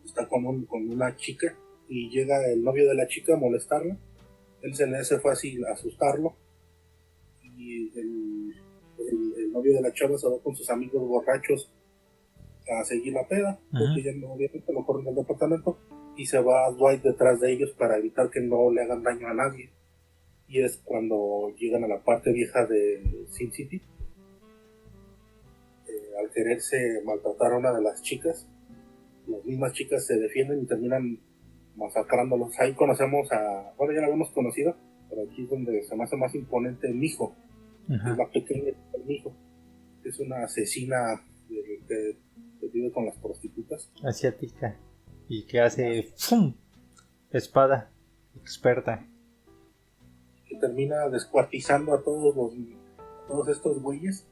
está con una chica y llega el novio de la chica a molestarla. Él se le hace fácil asustarlo y el novio de la chava se va con sus amigos borrachos a seguir la peda, porque ya no, obviamente lo corren del departamento, y se va Dwight detrás de ellos para evitar que no le hagan daño a nadie. Y es cuando llegan a la parte vieja de Sin City. Al quererse maltratar a una de las chicas, las mismas chicas se defienden y terminan masacrándolos. Ahí conocemos bueno, ya la habíamos conocido, pero aquí es donde se me hace más imponente Mijo, que es la pequeña del Mijo. Es una asesina que vive con las prostitutas. Asiática. Y que hace ¡fum! Espada experta. Que termina descuartizando a todos estos güeyes.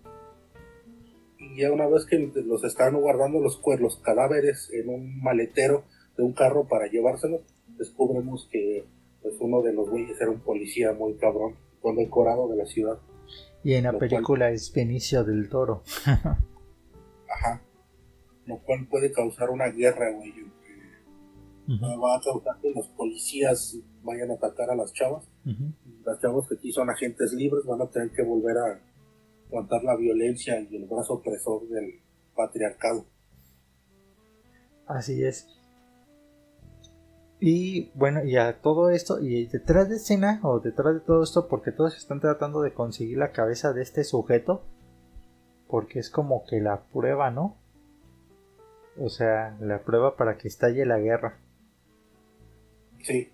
Y ya una vez que los están guardando los cadáveres en un maletero de un carro para llevárselos, descubrimos que pues uno de los güeyes era un policía muy cabrón, condecorado de la ciudad. Y en la película es Benicio del Toro. Ajá. Lo cual puede causar una guerra, güey. Va a causar que los policías vayan a atacar a las chavas. Las chavas que aquí son agentes libres van a tener que volver a aguantar la violencia y el brazo opresor del patriarcado. Así es. Y bueno, y a todo esto, y detrás de escena, o detrás de todo esto, porque todos están tratando de conseguir la cabeza de este sujeto, porque es como que la prueba, ¿no? O sea, la prueba para que estalle la guerra. Sí.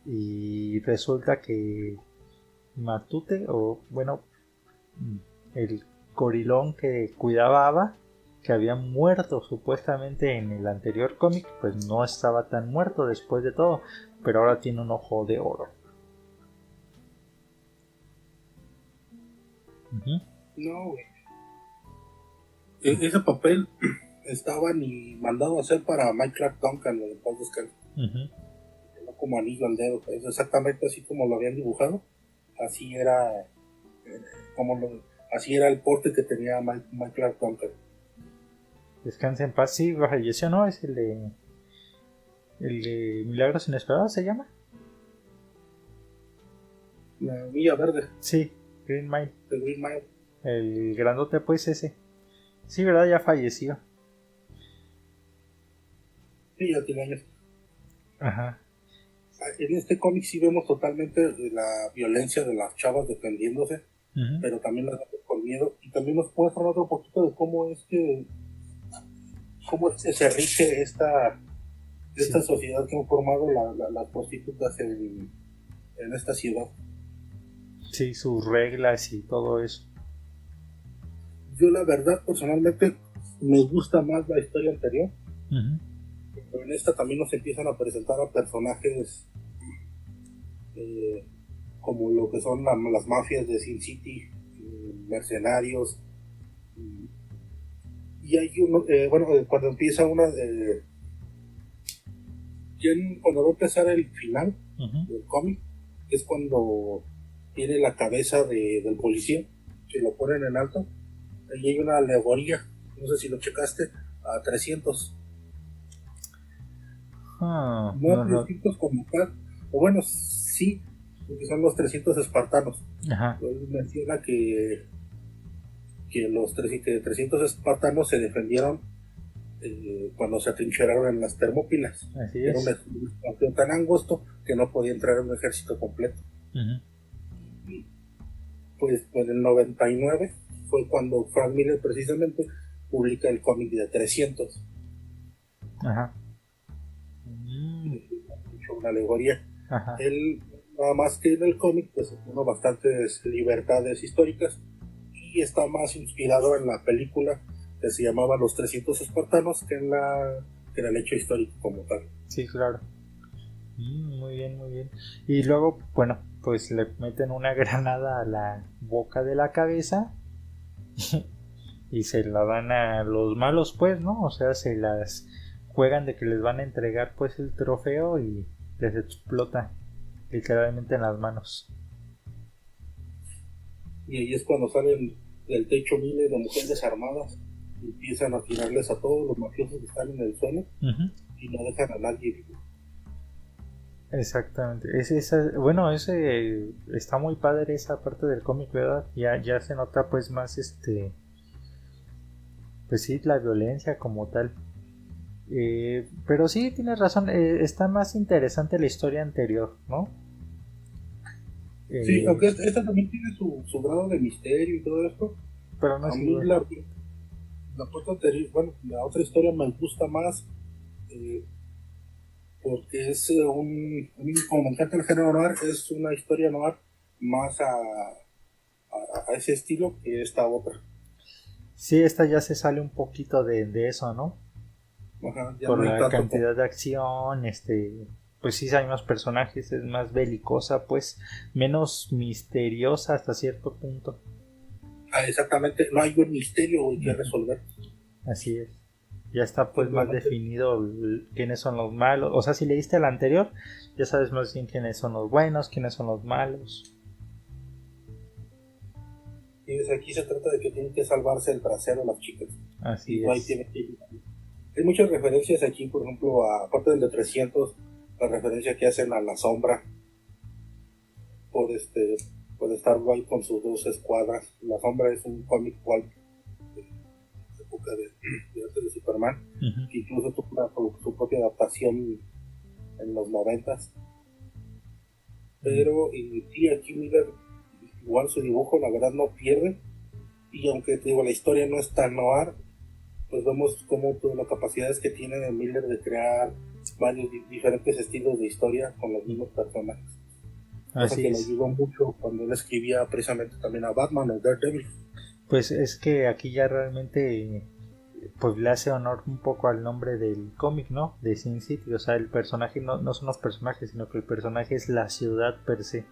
Y resulta que Matute, o bueno, el gorilón que cuidaba a Ava, que había muerto supuestamente en el anterior cómic, pues no estaba tan muerto después de todo, pero ahora tiene un ojo de oro. No, güey. Ese papel estaba ni mandado a hacer para Mike Clark Duncan, lo de Paz Descanso. No como anillo al dedo, es exactamente así como lo habían dibujado. Así era así era el porte que tenía Mike Clark Duncan. Descansa en paz, sí, falleció, ¿no? Es el de Milagros Inesperados, ¿se llama? La Villa Verde. Sí, Green Mile. El Green Mile. El grandote, pues ese. Sí, ¿verdad? Ya falleció. Sí, ya tiene años. Ajá. En este cómic sí vemos totalmente la violencia de las chavas defendiéndose, pero también las vemos con miedo, y también nos muestran otro poquito de cómo es que se rige esta sociedad que han formado las prostitutas en esta ciudad. Sí, sus reglas y todo eso. Yo la verdad personalmente me gusta más la historia anterior, pero en esta también nos empiezan a presentar a personajes como lo que son las mafias de Sin City, mercenarios, y hay uno, cuando empieza cuando va a empezar el final del cómic, es cuando tiene la cabeza del policía, que lo ponen en alto, y hay una alegoría, no sé si lo checaste, a 300. No 300 como tal, o bueno, sí, porque son los 300 espartanos. Él menciona que los 300 espartanos se defendieron cuando se atrincheraron en las Termópilas. Así Era un es. espacio tan angosto que no podía entrar un ejército completo. Ujú. Pues en el 99 fue cuando Frank Miller precisamente publica el cómic de 300. Ajá. Mm, Una alegoría. ajá. Él, nada más que en el cómic, pues tuvo bastantes libertades históricas y está más inspirado en la película que se llamaba Los 300 Espartanos que en el hecho histórico como tal. Sí, claro. Muy bien, muy bien. Y luego, bueno, pues le meten una granada a la boca de la cabeza y se la dan a los malos, pues, ¿no? O sea, se las juegan de que les van a entregar, pues, el trofeo y les explota literalmente en las manos. Y ahí es cuando salen del techo miles de mujeres armadas y empiezan a tirarles a todos los mafiosos que están en el suelo Ujú. y no dejan a nadie vivo. Exactamente. Bueno, ese está muy padre esa parte del cómic, ¿verdad? Ya se nota pues más pues sí, la violencia como tal. Pero sí, tienes razón, está más interesante la historia anterior, ¿no? Sí, Eh, aunque esta también tiene su grado de misterio y todo esto. pero no A es mí igual. la parte anterior, bueno, la otra historia me gusta más eh, porque es como me encanta el género noir, es una historia noir más a ese estilo que esta otra. Sí, esta ya se sale un poquito de eso, ¿no? Ajá, ya Por no hay la tanto como. cantidad de acción, pues sí hay más personajes, es más belicosa, pues menos misteriosa hasta cierto punto. Exactamente, no hay un misterio güey, que Ujú. resolver. Así es. Ya está pues más Simplemente, definido quiénes son los malos. O sea, si leíste el anterior, ya sabes más bien quiénes son los buenos, quiénes son los malos. y desde aquí se trata de que tienen que salvarse el trasero las chicas. Y Así no hay, es. tiene que ir. Hay muchas referencias aquí, por ejemplo, aparte del de 300, la referencia que hacen a la sombra por por estar ahí con sus dos escuadras. La sombra es un cómic igual de época de antes de Superman, Ujú. que incluso tuvo su propia adaptación en los 90. Mm. Pero y sí, aquí Miller, igual su dibujo, la verdad no pierde. Y aunque te digo, la historia no es tan noir, pues vemos cómo todas las capacidades que tiene Miller de crear varios diferentes estilos de historia con los mismos personajes. Cosa Así que le es. ayudó mucho cuando él escribía precisamente también a Batman o Daredevil. Pues es que aquí ya realmente pues le hace honor un poco al nombre del cómic, ¿no? De Sin City. O sea, el personaje no son los personajes, sino que el personaje es la ciudad per se.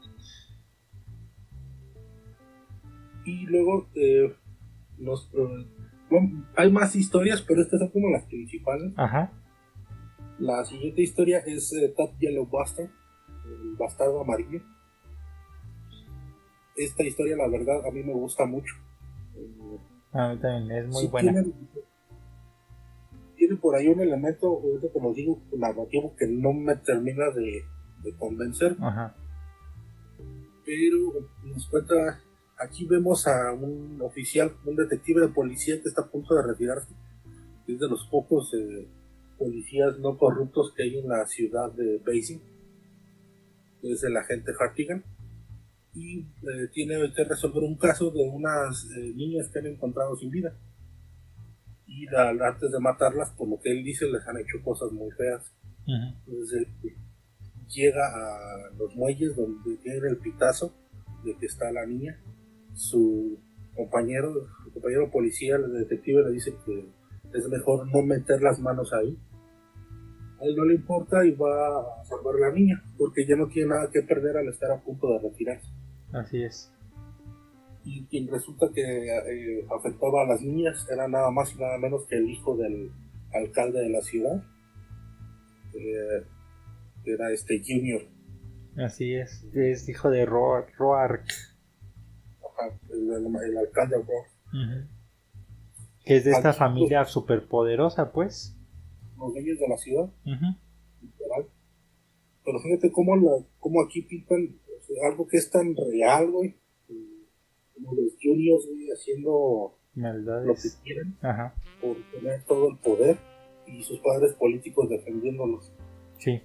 Y luego nos, bueno, hay más historias, pero estas son como las principales. Ajá. La siguiente historia es Top Yellow Bastard, el bastardo amarillo. Esta historia, la verdad, a mí me gusta mucho. Eh, A mí también es muy sí buena. tiene por ahí un elemento, ahorita como digo, narrativo que no me termina de convencer, Ajá. pero nos cuenta, aquí vemos a un oficial, un detective de policía que está a punto de retirarse. Es de los pocos policías no corruptos que hay en la ciudad de Basing, que es el agente Hartigan, y tiene que resolver un caso de unas niñas que han encontrado sin vida. Y antes de matarlas, por lo que él dice, les han hecho cosas muy feas. Ujú. Entonces llega a los muelles donde tiene el pitazo de que está la niña. Su compañero policía, el detective, le dice que es mejor no meter las manos ahí. A él no le importa y va a salvar a la niña, porque ya no tiene nada que perder al estar a punto de retirarse. Así es. Y quien resulta que afectaba a las niñas era nada más y nada menos que el hijo del alcalde de la ciudad, que era Junior. Así es. Es hijo de Roark. Ajá, el alcalde Rock. Ujú. Que es de esta Aquí familia superpoderosa, pues. los dueños de la ciudad, Ujú. literal. Pero fíjate cómo aquí pintan, o sea, algo que es tan real, güey. Como los juniors, güey, haciendo lo que Maldades. quieren Ajá. por tener todo el poder. y sus padres políticos defendiéndolos. Sí.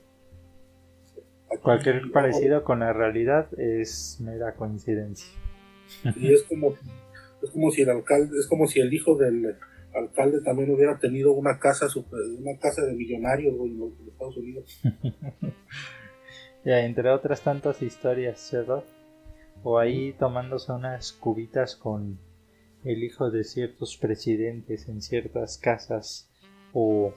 Aquí, Cualquier parecido con la realidad es mera coincidencia. y es como si el alcalde, es como si el hijo del alcalde también hubiera tenido una casa de millonarios, güey, en los Estados Unidos. Ya, entre otras tantas historias, ¿verdad? O ahí tomándose unas cubitas con el hijo de ciertos presidentes en ciertas casas o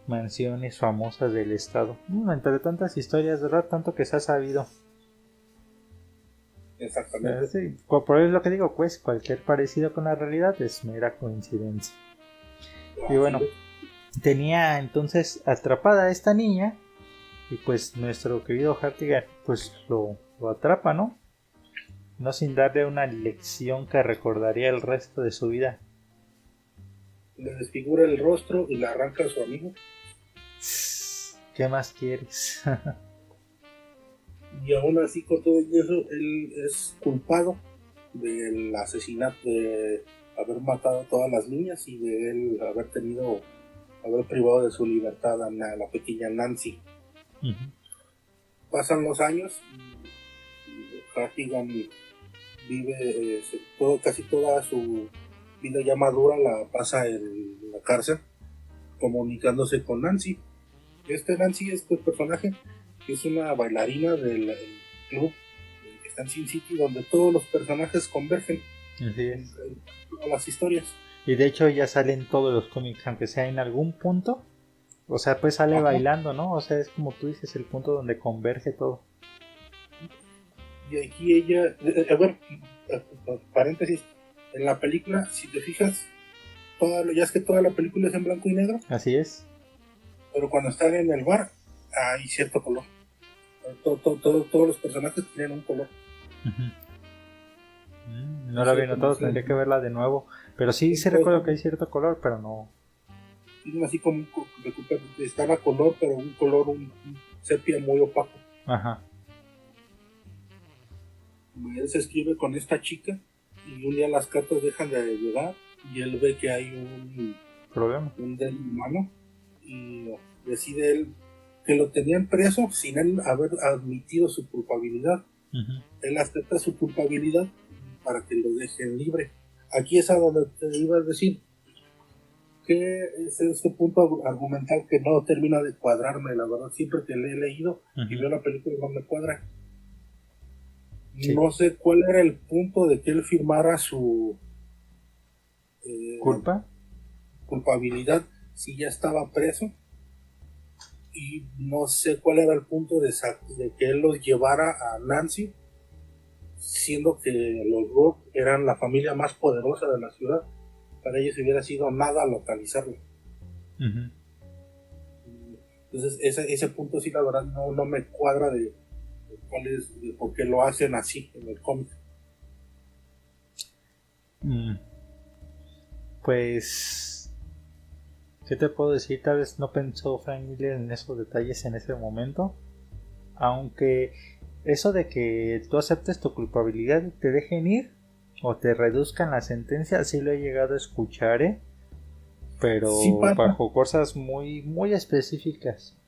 mansiones famosas del estado. Entre tantas historias, ¿verdad? Tanto que se ha sabido. Exactamente. Sí, por eso es lo que digo, pues cualquier parecido con la realidad es mera coincidencia. Y bueno, tenía entonces atrapada a esta niña y pues nuestro querido Hartigan pues lo atrapa, ¿no? No sin darle una lección que recordaría el resto de su vida. Le desfigura el rostro y le arranca a su amigo. ¿Qué más quieres? Y aún así, con todo eso, él es culpado del asesinato, de haber matado a todas las niñas y de él haber privado de su libertad a la pequeña Nancy. Pasan los años y Hartigan vive casi toda su vida ya madura la pasa en la cárcel comunicándose con Nancy. Este personaje es una bailarina del club que está en Sin City, donde todos los personajes convergen en todas las historias. Y de hecho ya salen todos los cómics, aunque sea en algún punto. O sea, pues sale bailando, ¿no? O sea, es como tú dices, el punto donde converge todo. Y aquí ella, bueno, paréntesis, en la película, si te fijas, ya es que toda la película es en blanco y negro. Así es. Pero cuando están en el bar, hay cierto color. Todos los personajes tienen un color. No lo había notado, tendría que verla de nuevo. Pero sí recuerdo que hay cierto color, pero no. Así como están a color, pero un color, un sepia muy opaco. Ajá. Él se escribe con esta chica y un día las cartas dejan de llegar y él ve que hay un problema, un delito humano, y decide él que lo tenían preso sin él haber admitido su culpabilidad. Él acepta su culpabilidad para que lo dejen libre. Aquí es a donde te iba a decir que es este punto argumental que no termina de cuadrarme, la verdad. Siempre que le he leído y veo la película no me cuadra. No sé cuál era el punto de que él firmara su culpabilidad si ya estaba preso, y no sé cuál era el punto de que él los llevara a Nancy, siendo que los Rourke eran la familia más poderosa de la ciudad. Para ellos hubiera sido nada localizarlo. Entonces ese punto sí, la verdad no me cuadra de cuál es, de por qué lo hacen así en el cómic. Pues, ¿qué te puedo decir? Tal vez no pensó Frank Miller en esos detalles en ese momento. Aunque eso de que tú aceptes tu culpabilidad y te dejen ir o te reduzcan la sentencia, sí lo he llegado a escuchar, pero sí, bajo cosas muy, muy específicas.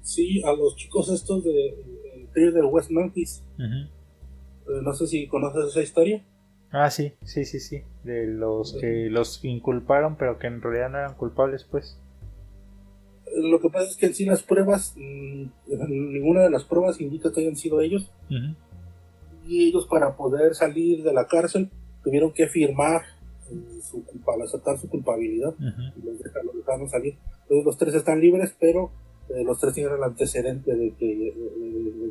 Sí, a los chicos estos de West Memphis. No sé si conoces esa historia. Ah, sí. De los que los inculparon, pero que en realidad no eran culpables, pues. Lo que pasa es que en sí las pruebas, ninguna de las pruebas indica que hayan sido ellos. Y ellos, para poder salir de la cárcel, tuvieron que firmar aceptar su culpabilidad, y los dejaron salir. Entonces los tres están libres, pero los tres tienen el antecedente de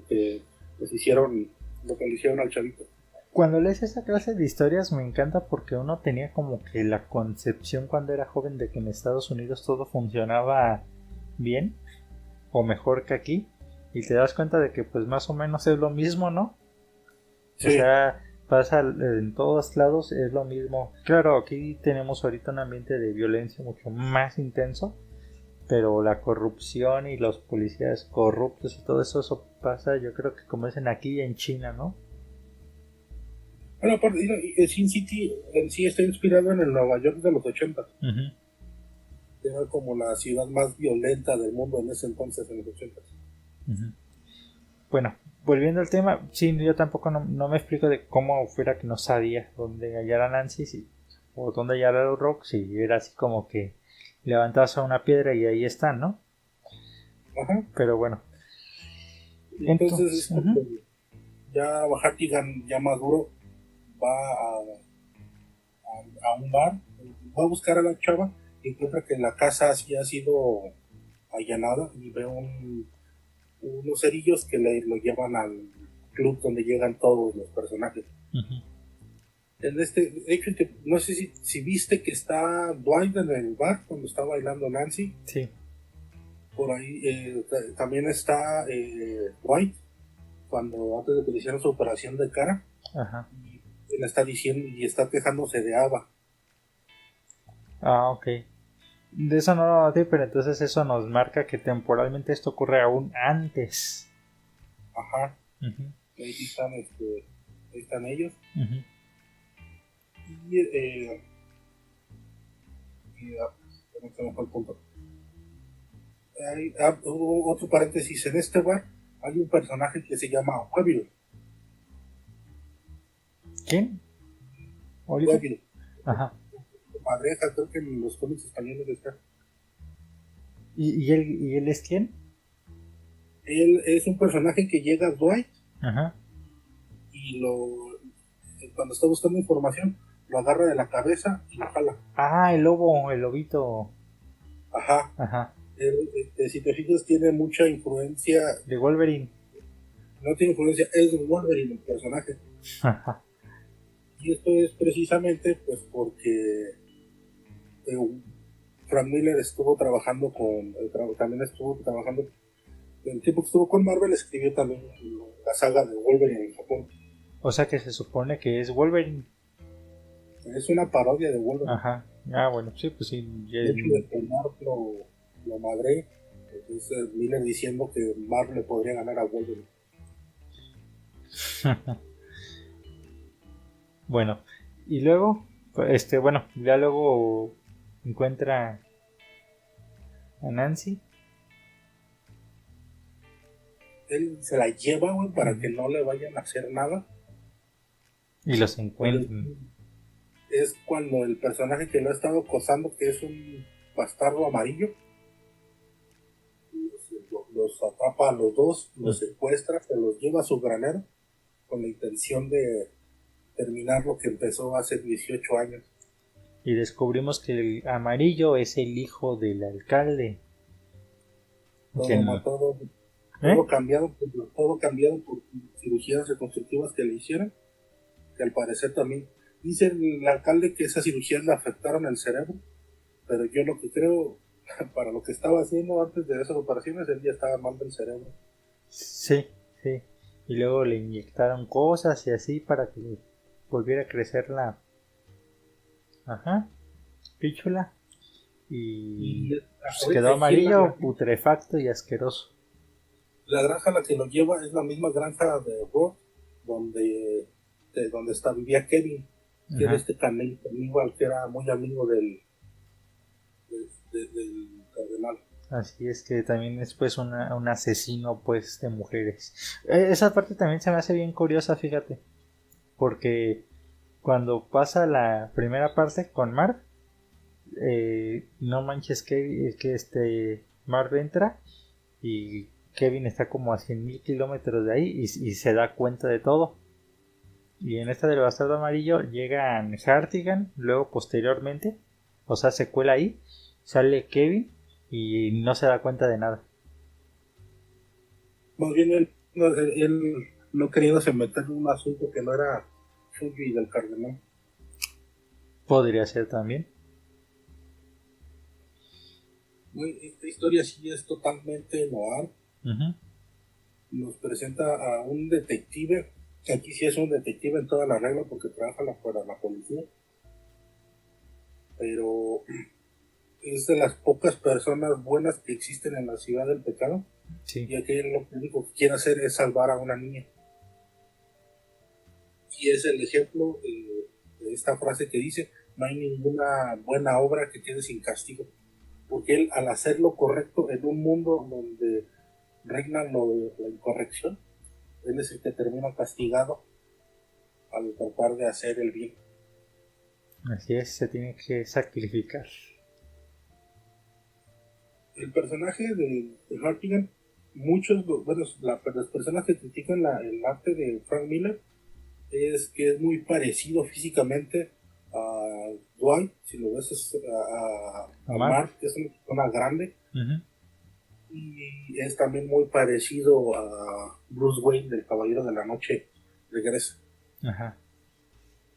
que les hicieron lo que le hicieron al chavito. Cuando lees esa clase de historias me encanta, porque uno tenía como que la concepción cuando era joven de que en Estados Unidos todo funcionaba bien o mejor que aquí, y te das cuenta de que pues más o menos es lo mismo, ¿no? Sí. O sea, pasa en todos lados, es lo mismo. Claro, aquí tenemos ahorita un ambiente de violencia mucho más intenso, pero la corrupción y los policías corruptos y todo eso pasa, yo creo que como dicen aquí en China, ¿no? Bueno, aparte, Sin City en sí está inspirado en el Nueva York de los 80. era como la ciudad más violenta del mundo en ese entonces, en los 80. Ujú. Bueno, volviendo al tema, sí, yo tampoco no me explico de cómo fuera que no sabía dónde hallar a Nancy o dónde hallar a los Rock, si era así como que levantabas a una piedra y ahí están, ¿no? Ajá. Pero bueno, Entonces es entonces, cuando ya Hartigan, ya maduro, va a un bar, va a buscar a la chava y encuentra que la casa sí ha sido allanada y ve unos cerillos que lo llevan al club donde llegan todos los personajes. ujú, En de hecho, no sé si viste que está Dwight en el bar cuando está bailando Nancy. sí, Por ahí también está Dwight cuando antes de que le hicieran su operación de cara. ajá. Y le está diciendo y está quejándose de Ava. Ah, ok. De eso no lo noté, pero entonces eso nos marca que temporalmente esto ocurre aún antes. Ajá. Ujú, Ahí están ellos. ujú. Se me fue el punto. Hubo otro paréntesis. En este bar hay un personaje que se llama Weevil. ¿Quién? ¿Oliver? Weevil. Ajá. Madreja, creo que en los cómics españoles está. ¿Y él es quién? Él es un personaje que llega a Dwight Ajá. y cuando está buscando información, lo agarra de la cabeza y lo jala. Ah, el lobo, el lobito. Ajá. Ajá. Él, si te fijas, tiene mucha influencia. De Wolverine. No tiene influencia, es Wolverine el personaje. Ajá. Y esto es precisamente pues porque Frank Miller estuvo trabajando también estuvo trabajando, el tiempo que estuvo con Marvel escribió también la saga de Wolverine en Japón. O sea que se supone que es Wolverine. Es una parodia de Wolverine. Ajá. Ah, bueno, sí, pues sí. De hecho, de que Mark lo madre, es Miller diciendo que Mark le podría ganar a Wolverine. Bueno, y luego, bueno, ya luego encuentra a Nancy. Él se la lleva, güey, para que no le vayan a hacer nada. Y los encuentran. Es cuando el personaje que lo ha estado acosando, que es un bastardo amarillo, los atrapa a los dos, los secuestra, se los lleva a su granero con la intención de terminar lo que empezó hace 18 años. Y descubrimos que el amarillo es el hijo del alcalde. Todo cambiado por cirugías reconstructivas que le hicieron, que al parecer también dice el alcalde que esas cirugías le afectaron el cerebro, pero yo lo que creo, para lo que estaba haciendo antes de esas operaciones, él ya estaba mal del cerebro. Sí, sí. Y luego le inyectaron cosas y así para que volviera a crecer la píchula. Y pues quedó amarillo, putrefacto y asqueroso. La granja a la que lo lleva es la misma granja de Roth, donde vivía Kevin, que era este caníbal que era muy amigo del cardenal. Así es que también es pues un asesino pues de mujeres. Esa parte también se me hace bien curiosa, fíjate. Porque cuando pasa la primera parte con Marv, no manches que Marv entra y Kevin está como a 100.000 kilómetros de ahí y se da cuenta de todo. Y en esta del bastardo amarillo llegan Hartigan, luego posteriormente, o sea, se cuela ahí, sale Kevin y no se da cuenta de nada. Más bien él no queriéndose meter en un asunto que no era suyo y del cardenal. Podría ser también. Esta historia sí es totalmente noir. Uh-huh. Nos presenta a un detective, que aquí sí es un detective en toda la regla porque trabaja para la policía, pero es de las pocas personas buenas que existen en la ciudad del pecado. Sí. Y aquí lo único que quiere hacer es salvar a una niña. Y es el ejemplo de esta frase que dice: no hay ninguna buena obra que quede sin castigo. porque él, al hacer lo correcto en un mundo donde regna la incorrección, él es el que termina castigado al tratar de hacer el bien. Así es, se tiene que sacrificar. El personaje de Hartigan, las personas que critican el arte de Frank Miller es que es muy parecido físicamente a Dwight, si lo ves, a Mark, que es una persona grande, y es también muy parecido a Bruce Wayne del Caballero de la Noche Regresa. Ajá.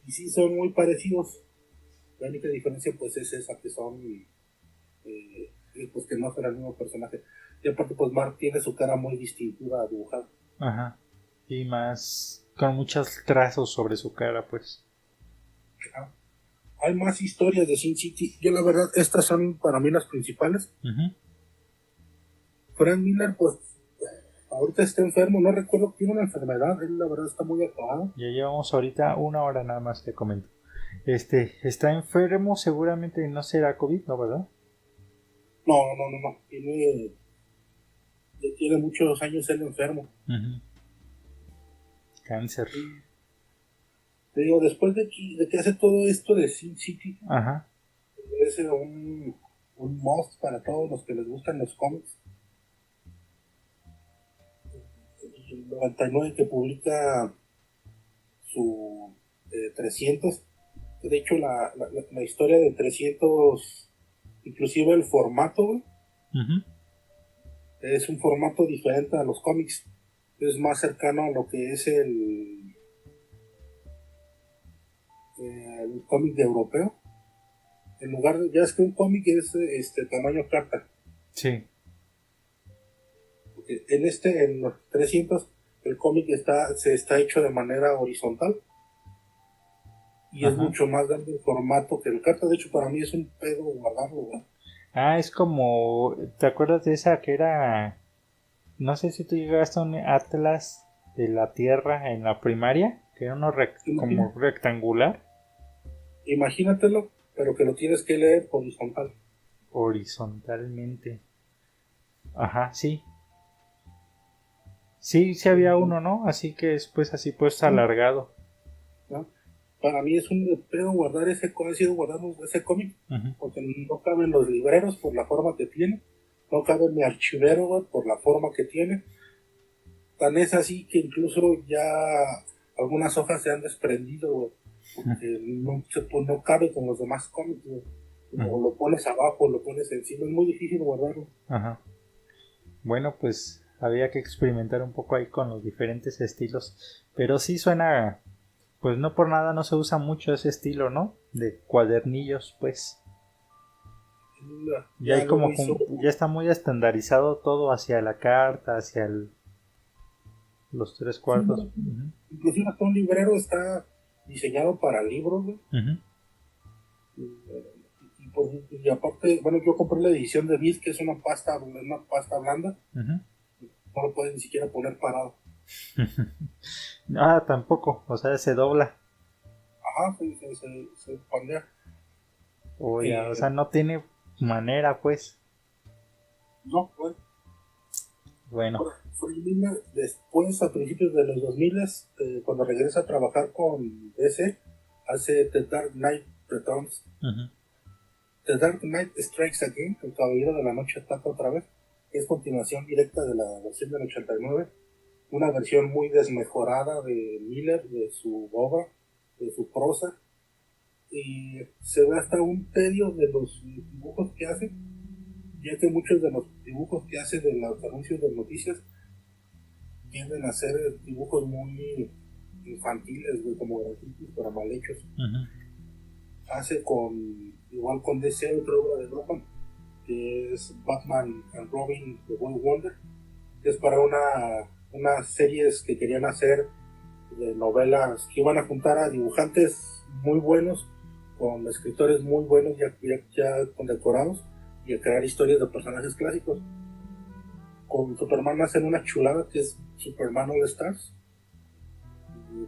Y sí, son muy parecidos. La única diferencia pues es esa, que son pues que no son el mismo personaje. Y aparte pues Mark tiene su cara muy distintiva dibujada. Ajá. Y más con muchos trazos sobre su cara, pues. Hay más historias de Sin City. Yo la verdad, estas son para mí las principales. Frank Miller pues ahorita está enfermo, no recuerdo, tiene una enfermedad, él la verdad está muy acabado. Ya llevamos ahorita 1 hora nada más, te comento. Está enfermo, seguramente no será COVID, ¿no, verdad? No. Tiene muchos años él enfermo. Cáncer. Te digo, después de que hace todo esto de Sin City, Ajá. es un must para todos los que les gustan los cómics. El 99 que publica su 300, de hecho la historia de 300, inclusive el formato, es un formato diferente a los cómics, es más cercano a lo que es el cómic de europeo. En lugar de, ya es que un cómic es tamaño carta. Sí. Porque en los 300 el cómic está hecho de manera horizontal y es mucho más grande el formato que el carta. De hecho, para mí es un pedo guardarlo, ¿verdad? Ah, es como, ¿te acuerdas de esa que era, no sé si tú llegaste a un atlas de la Tierra en la primaria, que era uno como rectangular? Imagínatelo, pero que lo tienes que leer horizontal. Horizontalmente. Ajá, sí. Sí había uno, ¿no? Así que después así pues alargado. ¿No? Para mí es un pedo guardar ese cómic, porque no caben los libreros por la forma que tiene, no cabe mi archivero por la forma que tiene. Tan es así que incluso ya algunas hojas se han desprendido, porque no cabe con los demás cómics. O lo pones abajo, lo pones encima, es muy difícil guardarlo. Ajá. Bueno, pues había que experimentar un poco ahí con los diferentes estilos, pero sí suena, pues no por nada no se usa mucho ese estilo, ¿no? De cuadernillos, pues. Ya hay como ya está muy estandarizado todo hacia la carta, hacia los 3/4. Sí, inclusive hasta un librero está diseñado para libros, ¿no? Y aparte, bueno, yo compré la edición de Viz, que es una pasta blanda. No lo puedes ni siquiera poner parado. Ah, tampoco, o sea, se dobla. Ajá, se pandea. O sea, no tiene manera, pues. No, Bueno. Después, a principios de los 2000, cuando regresa a trabajar con DC, hace The Dark Knight Returns. The Dark Knight Strikes Again, el Caballero de la Noche ataca otra vez, que es continuación directa de la versión del 89, una versión muy desmejorada de Miller, de su obra, de su prosa, y se ve hasta un tedio de los dibujos que hace, ya que muchos de los dibujos que hace de los anuncios de noticias tienden a ser dibujos muy infantiles, como grafitis, pero mal hechos. Hace igual con DC otra obra de Batman, que es Batman and Robin The World Wonder, que es para unas series que querían hacer de novelas que iban a juntar a dibujantes muy buenos con escritores muy buenos ya condecorados y a crear historias de personajes clásicos. Con Superman hacen una chulada que es Superman All Stars,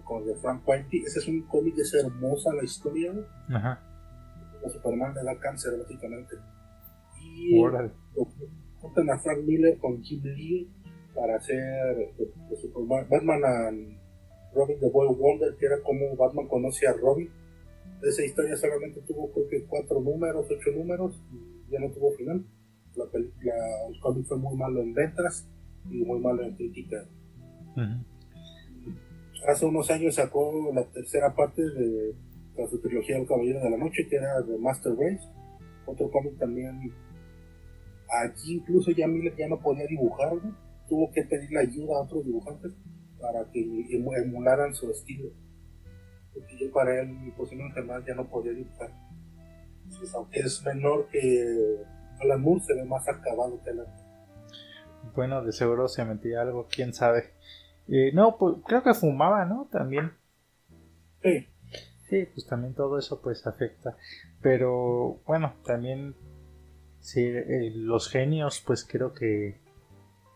con de Frank Whiteley. Ese es un cómic, es hermosa la historia. A Superman le da cáncer básicamente y Órale. juntan a Frank Miller con Jim Lee para hacer de Superman, Batman and Robin the Boy Wonder, que era como Batman conoce a Robin. Esa historia solamente tuvo creo que 8 números, y ya no tuvo final. El cómic fue muy malo en ventas y muy malo en crítica. Hace unos años sacó la tercera parte de su trilogía del Caballero de la Noche, que era The Master Race, otro cómic también. Aquí incluso ya Miller ya no podía dibujar, ¿no? Tuvo que pedirle ayuda a otros dibujantes para que emularan su estilo, porque yo para él posiblemente más ya no podía dibujar. Entonces, aunque es menor que Alan Moore, se ve más acabado que Alan. Bueno, de seguro se metía algo, quién sabe. No, pues creo que fumaba, ¿no? También. Sí. Sí, pues también todo eso pues afecta. Pero bueno, también sí, los genios pues creo que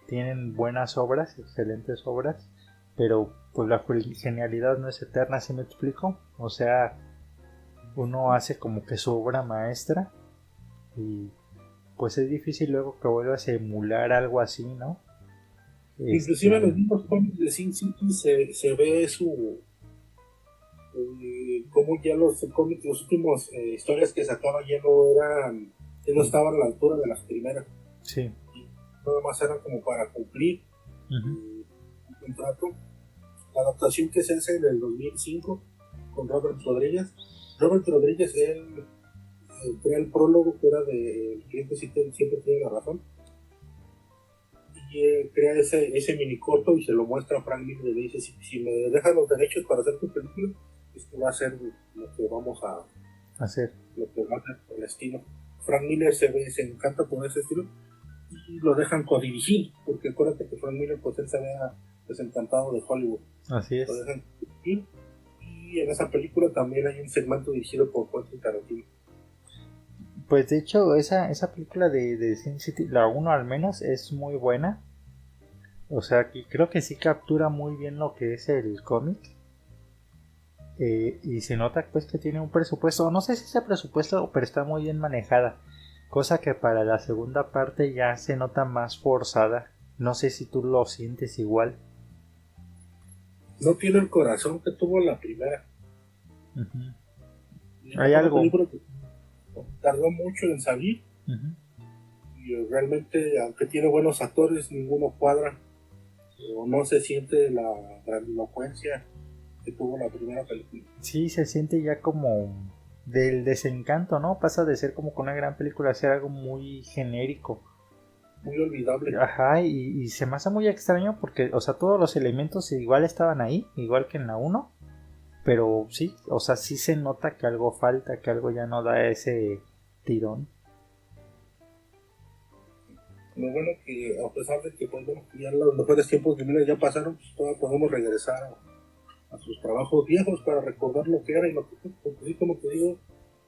tienen buenas obras, excelentes obras, pero pues la genialidad no es eterna, ¿sí me explico? O sea, uno hace como que su obra maestra y pues es difícil luego que vuelvas a emular algo así, ¿no? Inclusive en los mismos cómics de Sin City se ve como ya los cómics, los últimos historias que sacaba ya no estaban a la altura de las primeras. Sí. Nada más eran como para cumplir un contrato. La adaptación que se hace en el 2005 con Robert Rodríguez. Robert Rodríguez, él crea el prólogo que era de El cliente siempre tiene la razón. Y crea ese mini corto y se lo muestra a Frank Miller y le dice: si me dejan los derechos para hacer tu película, esto va a ser lo que vamos a hacer, lo que va a ser el estilo. Frank Miller se encanta por ese estilo y lo dejan codirigir, porque acuérdate que Frank Miller pues él se había desencantado de Hollywood. Así es. Lo dejan codirigir, y en esa película también hay un segmento dirigido por Quentin Tarantino. Pues de hecho esa película de Sin City, la 1 al menos, es muy buena. O sea, que creo que sí captura muy bien lo que es el cómic. Y se nota pues que tiene un presupuesto, no sé si ese presupuesto, pero está muy bien manejada. Cosa que para la segunda parte ya se nota más forzada. No sé si tú lo sientes igual. No tiene el corazón que tuvo la primera. Hay algo. Tardó mucho en salir. Y realmente, aunque tiene buenos actores, ninguno cuadra. O no se siente la grandilocuencia que tuvo la primera película. Sí, se siente ya como del desencanto, ¿no? Pasa de ser como con una gran película a ser algo muy genérico. Muy olvidable. Ajá, y se me hace muy extraño porque, o sea, todos los elementos igual estaban ahí, igual que en la 1. Pero sí, o sea, sí se nota que algo falta, que algo ya no da ese tirón. Lo bueno que a pesar de que pues, bueno, ya los mejores tiempos de Miller ya pasaron, pues todavía podemos regresar a sus trabajos viejos para recordar lo que era y lo que fue. Porque sí, como te digo,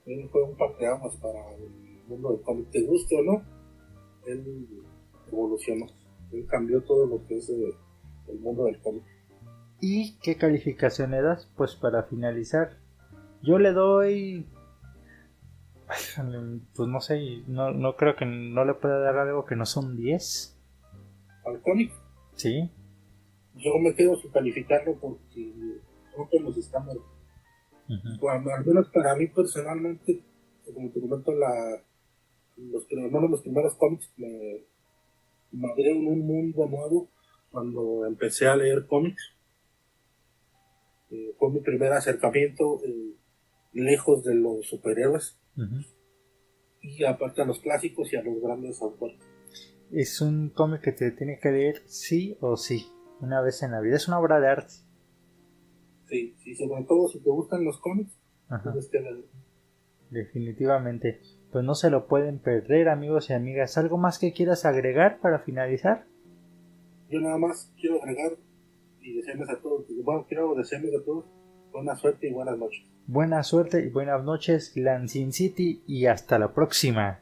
él fue un parteaguas para el mundo del cómic. Te guste o no, él evolucionó. Él cambió todo lo que es el mundo del cómic. ¿Y qué calificación le das? Pues para finalizar, yo le doy... Pues no sé, no creo que no le pueda dar algo que no son 10. ¿Al cómic? Sí. Yo me quedo sin calificarlo porque rompe los estándares. Bueno, al menos para mí personalmente, como te comento, los primeros cómics me abrieron un mundo nuevo cuando empecé a leer cómics. Fue mi primer acercamiento lejos de los superhéroes. Y aparte a los clásicos y a los grandes autores. Es un cómic que te tiene que leer sí o sí, una vez en la vida. Es una obra de arte. Sí, sobre todo si te gustan los cómics, tienes que leer. Definitivamente. Pues no se lo pueden perder, amigos y amigas. ¿Algo más que quieras agregar para finalizar? Yo nada más quiero agregar y desearles a todos, buena suerte y buenas noches. Buena suerte y buenas noches, Lansing City, y hasta la próxima.